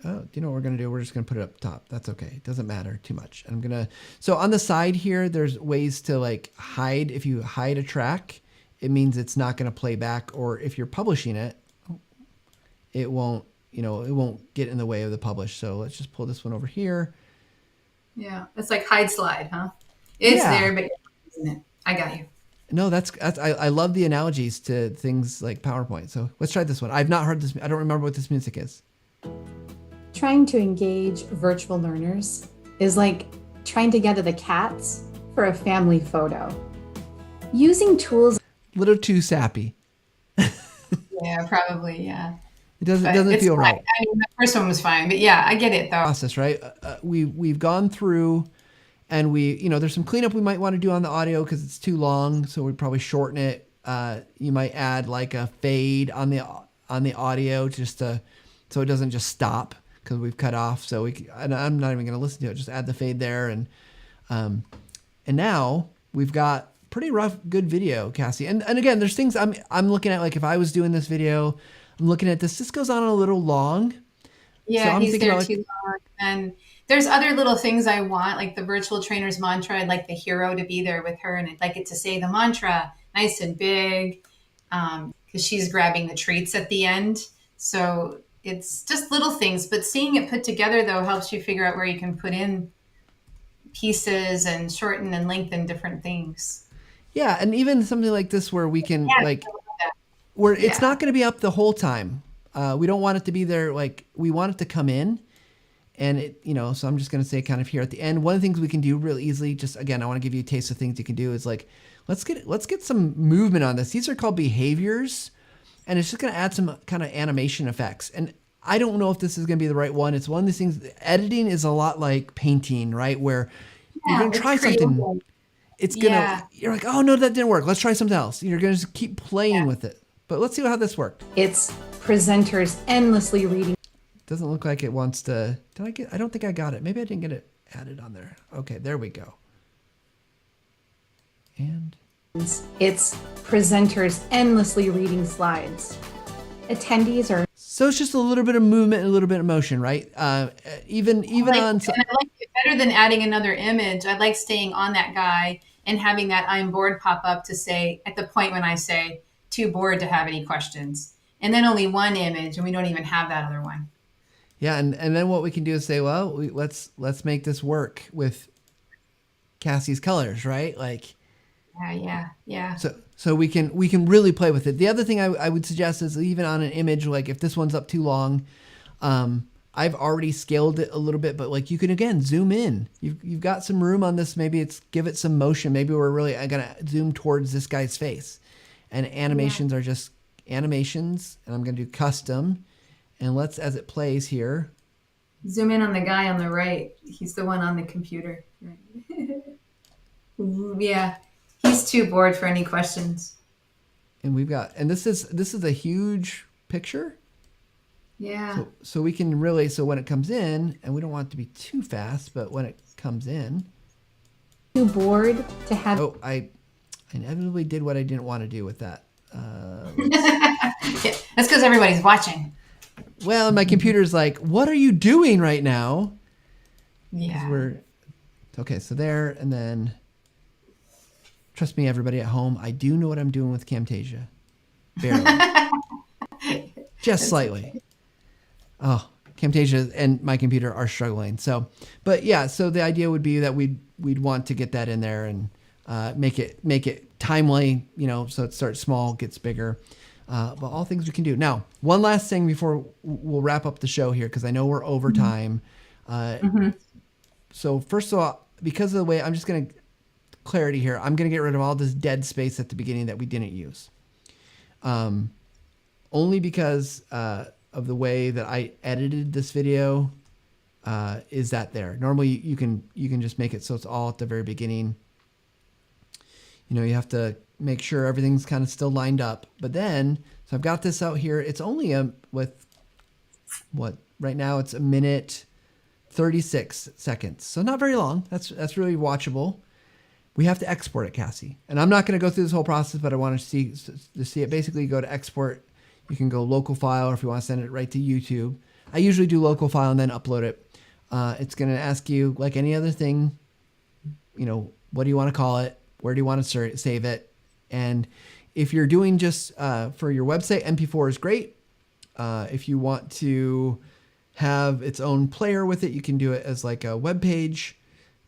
B: Oh, do you know what we're going to do? We're just going to put it up top. That's okay. It doesn't matter too much. I'm going to, so on the side here, there's ways to like hide. If you hide a track, it means it's not going to play back. Or if you're publishing it, it won't get in the way of the publish. So let's just pull this one over here.
A: Yeah. It's like hide slide, huh? It's there, but isn't it? I got you.
B: No, I love the analogies to things like PowerPoint. So let's try this one. I've not heard this. I don't remember what this music is.
C: Trying to engage virtual learners is like trying to gather the cats for a family photo. Using tools.
B: A little too sappy.
A: Yeah, probably. Yeah.
B: It doesn't feel right.
A: I mean, the first one was fine, but yeah, I get it though.
B: Process, right? We've gone through, and there's some cleanup we might want to do on the audio because it's too long, so we'd probably shorten it. You might add like a fade on the audio so it doesn't just stop because we've cut off. So and I'm not even going to listen to it. Just add the fade there, and now we've got pretty rough, good video, Cassie. And again, there's things I'm looking at. Like if I was doing this video, I'm looking at this. This goes on a little long.
A: Yeah,
B: so
A: he's there too long. And There's other little things I want, like the virtual trainer's mantra. I'd like the hero to be there with her, and I'd like it to say the mantra nice and big, because she's grabbing the treats at the end. So it's just little things, but seeing it put together though helps you figure out where you can put in pieces and shorten and lengthen different things.
B: Yeah, and even something like this where we can
A: Yeah,
B: like where it's
A: yeah,
B: not going to be up the whole time. We don't want it to be there. Like we want it to come in, and so I'm just going to say kind of here at the end. One of the things we can do really easily, just again, I want to give you a taste of things you can do. Is like let's get some movement on this. These are called behaviors, and it's just going to add some kind of animation effects. And I don't know if this is going to be the right one. It's one of these things. Editing is a lot like painting, right? Where you're
A: yeah.
B: going to
A: It's
B: try something.
A: creative.
B: It's
A: Yeah.
B: you're like, oh no, that didn't work. Let's try something else. You're gonna just keep playing with it. But let's see how this worked.
C: It's presenters endlessly reading.
B: Doesn't look like it wants to. I don't think I got it. Maybe I didn't get it added on there. Okay, there we go. And
C: It's presenters endlessly reading slides. Attendees are
B: so it's just a little bit of movement and a little bit of motion, right? Even on.
A: And I like it better than adding another image. I like staying on that guy and having that I'm bored pop up to say at the point when I say too bored to have any questions. And then only one image, and we don't even have that other one.
B: Yeah, and then what we can do is say, well, let's make this work with Cassie's colors, right? Like.
A: Yeah.
B: So we can really play with it. The other thing I would suggest is even on an image, like if this one's up too long, I've already scaled it a little bit, but like you can again zoom in. You've got some room on this. Maybe give it some motion. Maybe we're really gonna zoom towards this guy's face, and animations are just animations. And I'm gonna do custom, and let's as it plays here.
A: Zoom in on the guy on the right. He's the one on the computer. Yeah. He's too bored for any questions.
B: And this is a huge picture.
A: Yeah.
B: So we can really, so when it comes in, and we don't want it to be too fast, but when it comes in.
C: too bored to have.
B: Oh, I inevitably did what I didn't want to do with that.
A: Yeah, that's because everybody's watching.
B: Well, my computer's like, what are you doing right now?
A: Yeah.
B: Okay, so there, and then, trust me, everybody at home, I do know what I'm doing with Camtasia. Barely. Just slightly. Oh, Camtasia and my computer are struggling. So, but yeah, so the idea would be that we'd want to get that in there and make it timely, so it starts small, gets bigger. But all things we can do. Now, one last thing before we'll wrap up the show here, because I know we're over time. So first of all, because of the way, I'm just going to clarity here. I'm going to get rid of all this dead space at the beginning that we didn't use. Only because of the way that I edited this video is that there. Normally you can just make it so it's all at the very beginning. You have to make sure everything's kind of still lined up. But then, so I've got this out here. It's only right now it's 1:36 seconds. So not very long. That's really watchable. We have to export it, Cassie. And I'm not going to go through this whole process, but I want to see it. Basically, go to export. You can go local file, or if you want to send it right to YouTube. I usually do local file and then upload it. It's going to ask you, like any other thing, what do you want to call it? Where do you want to save it? And if you're doing just for your website, MP4 is great. If you want to have its own player with it, you can do it as like a web page.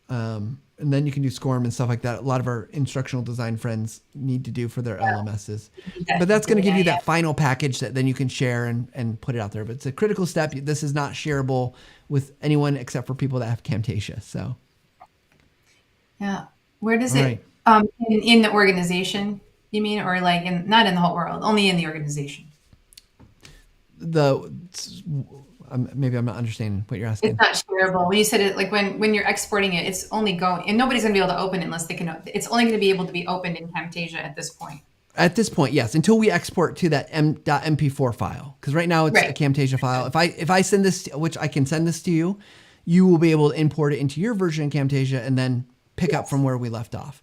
B: And then you can do SCORM and stuff like that. A lot of our instructional design friends need to do for their LMSs. But that's going to give you that final package that then you can share and put it out there. But it's a critical step. This is not shareable with anyone except for people that have Camtasia. So,
A: Yeah. Where does
B: right.
A: it, in the organization, you mean, or like not in the whole world, only in the organization?
B: Maybe I'm not understanding what you're asking.
A: It's not shareable. When you said it, like when you're exporting it, it's only going, and nobody's going to be able to open it unless they can. It's only going to be able to be opened in Camtasia at this point.
B: At this point, yes, until we export to that .mp4 file, because right now it's a Camtasia file. If I send this, which I can send this to you, you will be able to import it into your version of Camtasia and then pick up from where we left off.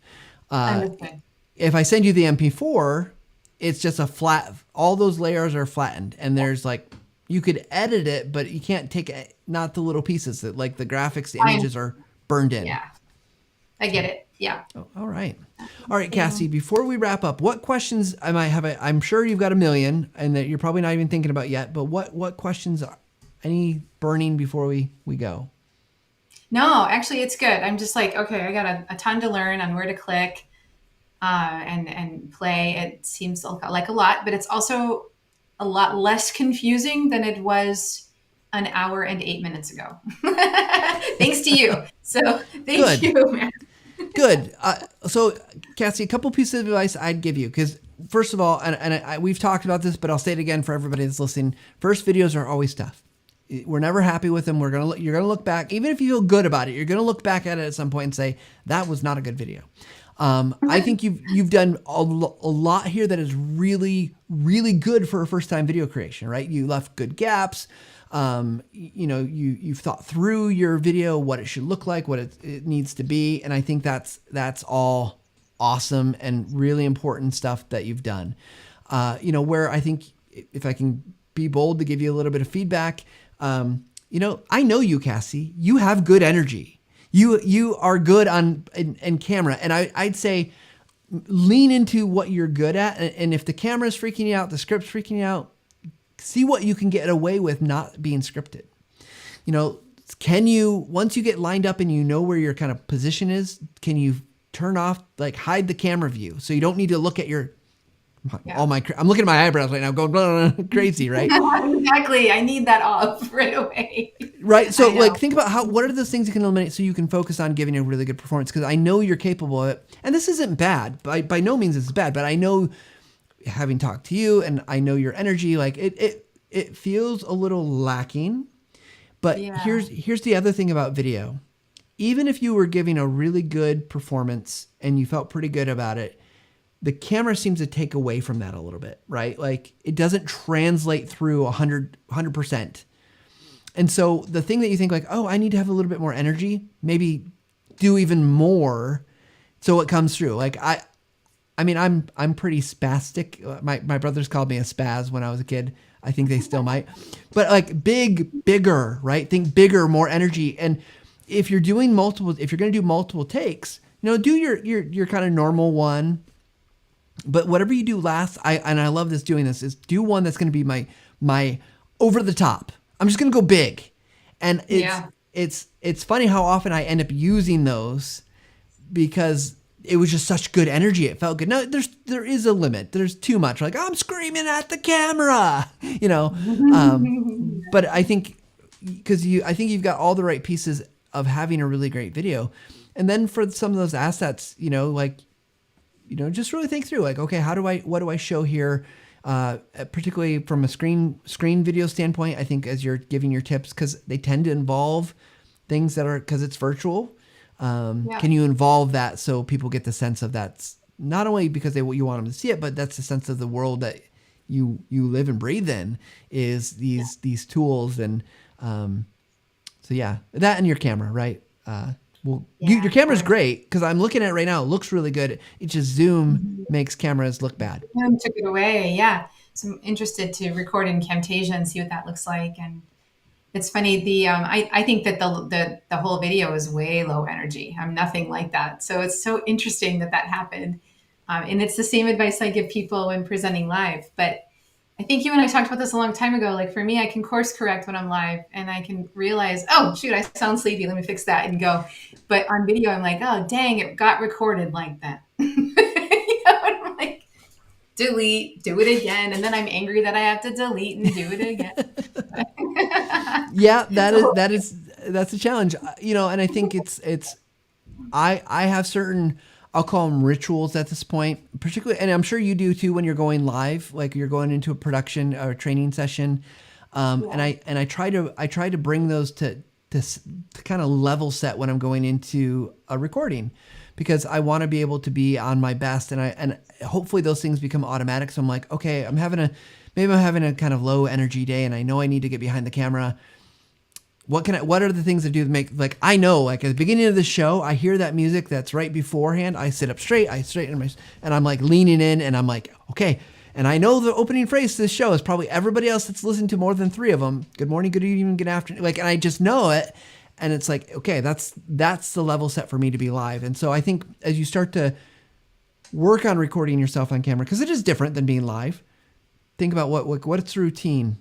B: If I send you the MP4, it's just a flat. All those layers are flattened, and there's like. You could edit it, but you can't take not the little pieces that like the graphics, the
A: Fine.
B: images are burned in.
A: Yeah, I get it. Yeah.
B: Oh, all right. All right, Cassie, before we wrap up, what questions I might have? I'm sure you've got a million and that you're probably not even thinking about yet, but what questions are any burning before we go?
A: No, actually, it's good. I'm just like, okay, I got a ton to learn on where to click and play. It seems like a lot, but it's also a lot less confusing than it was an hour and 8 minutes ago. Thanks to you. So thank
B: Good.
A: you, man.
B: Good. So, Cassie, a couple pieces of advice I'd give you because, first of all, we've talked about this, but I'll say it again for everybody that's listening. First videos are always tough. We're never happy with them. You're gonna look back, even if you feel good about it. You're gonna look back at it at some point and say that was not a good video. I think you've done a lot here that is really, really good for a first time video creation. Right? You left good gaps. You've thought through your video, what it should look like, what it needs to be. And I think that's all awesome and really important stuff that you've done. Where I think if I can be bold to give you a little bit of feedback, I know you, Cassie, you have good energy. You are good in camera. And I'd say lean into what you're good at. And if the camera's freaking you out, the script's freaking you out, see what you can get away with not being scripted. Can you, once you get lined up and you know where your kind of position is, can you turn off, like hide the camera view so you don't need to look at your, I'm looking at my eyebrows right now going blah, blah, blah, crazy, right?
A: Exactly. I need that off right away.
B: Right. So like think about what are those things you can eliminate so you can focus on giving a really good performance, because I know you're capable of it. And this isn't bad. By no means it's bad, but I know, having talked to you and I know your energy, like it feels a little lacking. But here's the other thing about video. Even if you were giving a really good performance and you felt pretty good about it, the camera seems to take away from that a little bit, right? Like it doesn't translate through 100%. And so the thing that you think like, oh, I need to have a little bit more energy, maybe do even more so it comes through. Like I'm pretty spastic. My brothers called me a spaz when I was a kid. I think they still might. But like bigger, right? Think bigger, more energy. And if you're going to do multiple takes, do your kind of normal one. But whatever you do last, I love doing this, is do one that's going to be my over the top. I'm just going to go big. And it's funny how often I end up using those because it was just such good energy. It felt good. No, there is a limit. There's too much. Like I'm screaming at the camera, but I think I think you've got all the right pieces of having a really great video. And then for some of those assets, just really think through like, okay, what do I show here? Particularly from a screen video standpoint, I think as you're giving your tips, cause they tend to involve things cause it's virtual. Can you involve that so people get the sense of that's not only because you want them to see it, but that's the sense of the world that you live and breathe in is these tools. And, that and your camera, right? Your camera's great because I'm looking at it right now. It looks really good. It just Zoom makes cameras look bad.
A: Zoom took it away. Yeah. So I'm interested to record in Camtasia and see what that looks like. And it's funny. I think that the whole video is way low energy. I'm nothing like that. So it's so interesting that happened. And it's the same advice I give people when presenting live. But I think you and I talked about this a long time ago. Like for me, I can course correct when I'm live and I can realize, oh, shoot, I sound sleepy. Let me fix that and go. But on video, I'm like, oh, dang, it got recorded like that. And I'm like, delete, do it again. And then I'm angry that I have to delete and do it again.
B: Yeah, that's a challenge, and I think I have certain, I'll call them rituals at this point, particularly, and I'm sure you do too when you're going live, like you're going into a production or a training session. And I try to bring those to kind of level set when I'm going into a recording, because I want to be able to be on my best, and hopefully those things become automatic. So I'm like, okay, maybe I'm having a kind of low energy day and I know I need to get behind the camera. What are the things that do to make, like, I know, like at the beginning of the show, I hear that music that's right beforehand. I sit up straight, and I'm like leaning in and I'm like, okay, And I know the opening phrase to this show is probably everybody else that's listened to more than 3 of them. Good morning, good evening, good afternoon. Like, and I just know it. And it's like, okay, that's the level set for me to be live. And so I think as you start to work on recording yourself on camera, because it is different than being live, think about what's the routine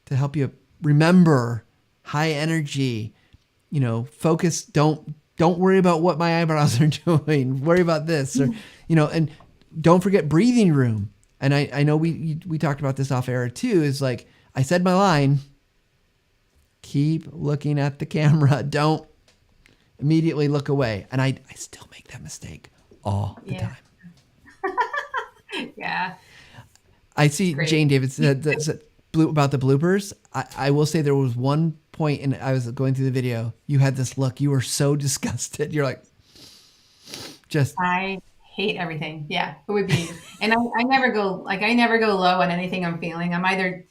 B: to help you remember high energy, focus. Don't worry about what my eyebrows are doing. Worry about this, or, and don't forget breathing room. And I know we talked about this off air too, is like, I said my line, keep looking at the camera. Don't immediately look away. And I still make that mistake all the time.
A: Yeah.
B: I see
A: Great.
B: Jane David said about the bloopers. I will say there was one point, and I was going through the video, you had this look. You were so disgusted. You're like,
A: I hate everything. Yeah, it would be. And I never go low on anything I'm feeling. I'm either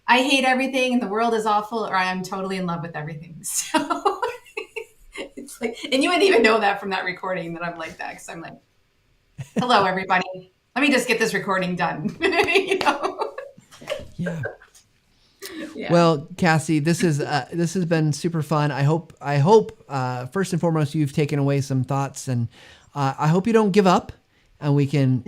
A: I hate everything and the world is awful, or I am totally in love with everything. So it's like, and you wouldn't even know that from that recording that I'm like that, because I'm like, hello everybody. Let me just get this recording done.
B: Yeah.
A: Yeah.
B: Well, Cassie, this has been super fun. I hope first and foremost you've taken away some thoughts, and I hope you don't give up, and we can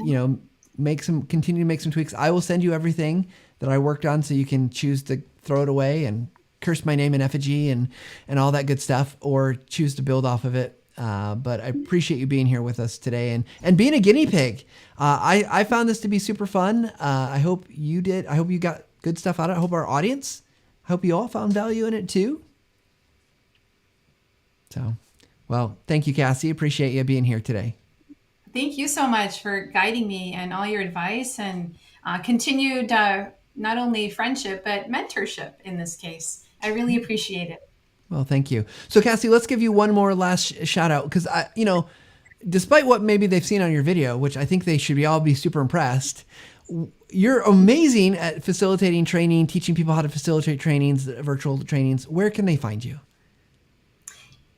B: continue to make some tweaks. I will send you everything that I worked on, so you can choose to throw it away and curse my name in effigy and all that good stuff, or choose to build off of it. But I appreciate you being here with us today and being a guinea pig. I found this to be super fun. I hope you did. I hope you got good stuff out of it. I hope our audience, I hope you all found value in it too. So, well, thank you, Cassie. Appreciate you being here today.
A: Thank you so much for guiding me and all your advice, and continued not only friendship, but mentorship in this case. I really appreciate it.
B: Well, thank you. So, Cassie, let's give you one more last shout out, because despite what maybe they've seen on your video, which I think they should all be super impressed, you're amazing at facilitating training, teaching people how to facilitate trainings, virtual trainings. Where can they find you?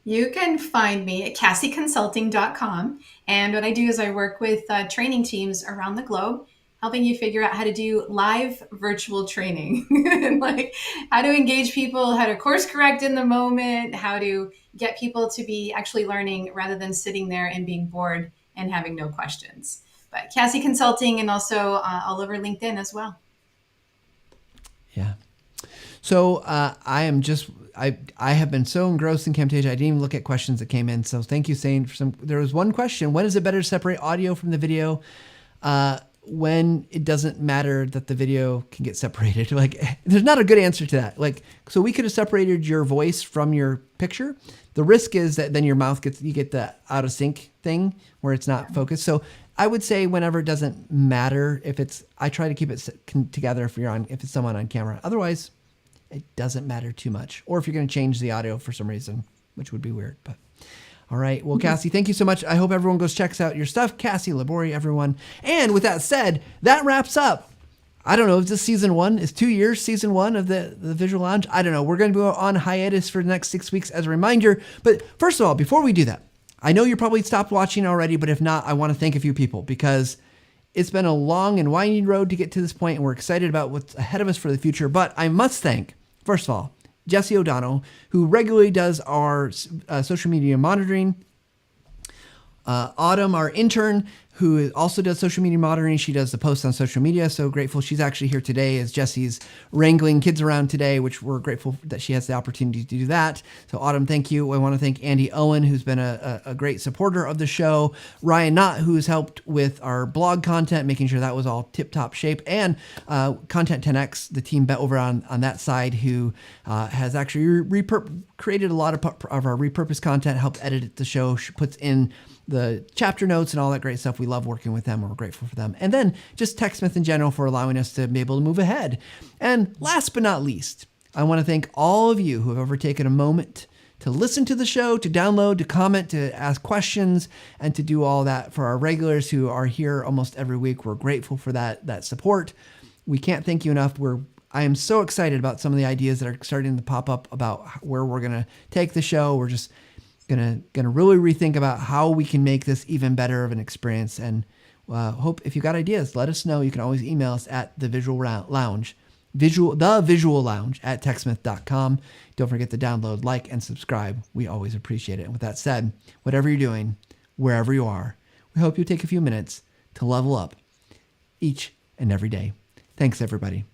A: You can find me at cassieconsulting.com. And what I do is I work with training teams around the globe, helping you figure out how to do live virtual training, and like how to engage people, how to course correct in the moment, how to get people to be actually learning rather than sitting there and being bored and having no questions. But Cassie Consulting, and also all over LinkedIn as well.
B: Yeah. So I have been so engrossed in Camtasia, I didn't even look at questions that came in. So thank you, Sane. There was one question: when is it better to separate audio from the video? When it doesn't matter that the video can get separated. Like, there's not a good answer to that. Like, so we could have separated your voice from your picture. The risk is that then your mouth you get the out of sync thing where it's not focused. So I would say whenever it doesn't matter, I try to keep it together if it's someone on camera. Otherwise, it doesn't matter too much. Or if you're going to change the audio for some reason, which would be weird, but. All right. Well, Cassie, thank you so much. I hope everyone goes checks out your stuff. Cassie Labori, everyone. And with that said, that wraps up. I don't know. Is this season 1? Is 2 years season 1 of the Visual Lounge? I don't know. We're going to go on hiatus for the next 6 weeks as a reminder. But first of all, before we do that, I know you're probably stopped watching already, but if not, I want to thank a few people, because it's been a long and winding road to get to this point, and we're excited about what's ahead of us for the future. But I must thank, first of all, Jesse O'Donnell, who regularly does our social media monitoring. Autumn, our intern, who also does social media monitoring. She does the posts on social media. So grateful she's actually here today as Jesse's wrangling kids around today, which we're grateful that she has the opportunity to do that. So Autumn, thank you. I want to thank Andy Owen, who's been a great supporter of the show. Ryan Knott, who has helped with our blog content, making sure that was all tip-top shape. And Content 10X, the team over on that side, who has actually created a lot of our repurposed content, helped edit the show. She puts in the chapter notes and all that great stuff. We love working with them. We're grateful for them. And then just TechSmith in general for allowing us to be able to move ahead. And last but not least, I want to thank all of you who have ever taken a moment to listen to the show, to download, to comment, to ask questions, and to do all that. For our regulars who are here almost every week, we're grateful for that support. We can't thank you enough. I am so excited about some of the ideas that are starting to pop up about where we're going to take the show. We're just gonna really rethink about how we can make this even better of an experience, and Hope if you got ideas, let us know. You can always email us at the visual lounge at techsmith.com. Don't forget to download, like, and subscribe. We always appreciate it. And with that said, whatever you're doing, wherever you are, we hope you take a few minutes to level up each and every day. Thanks, everybody.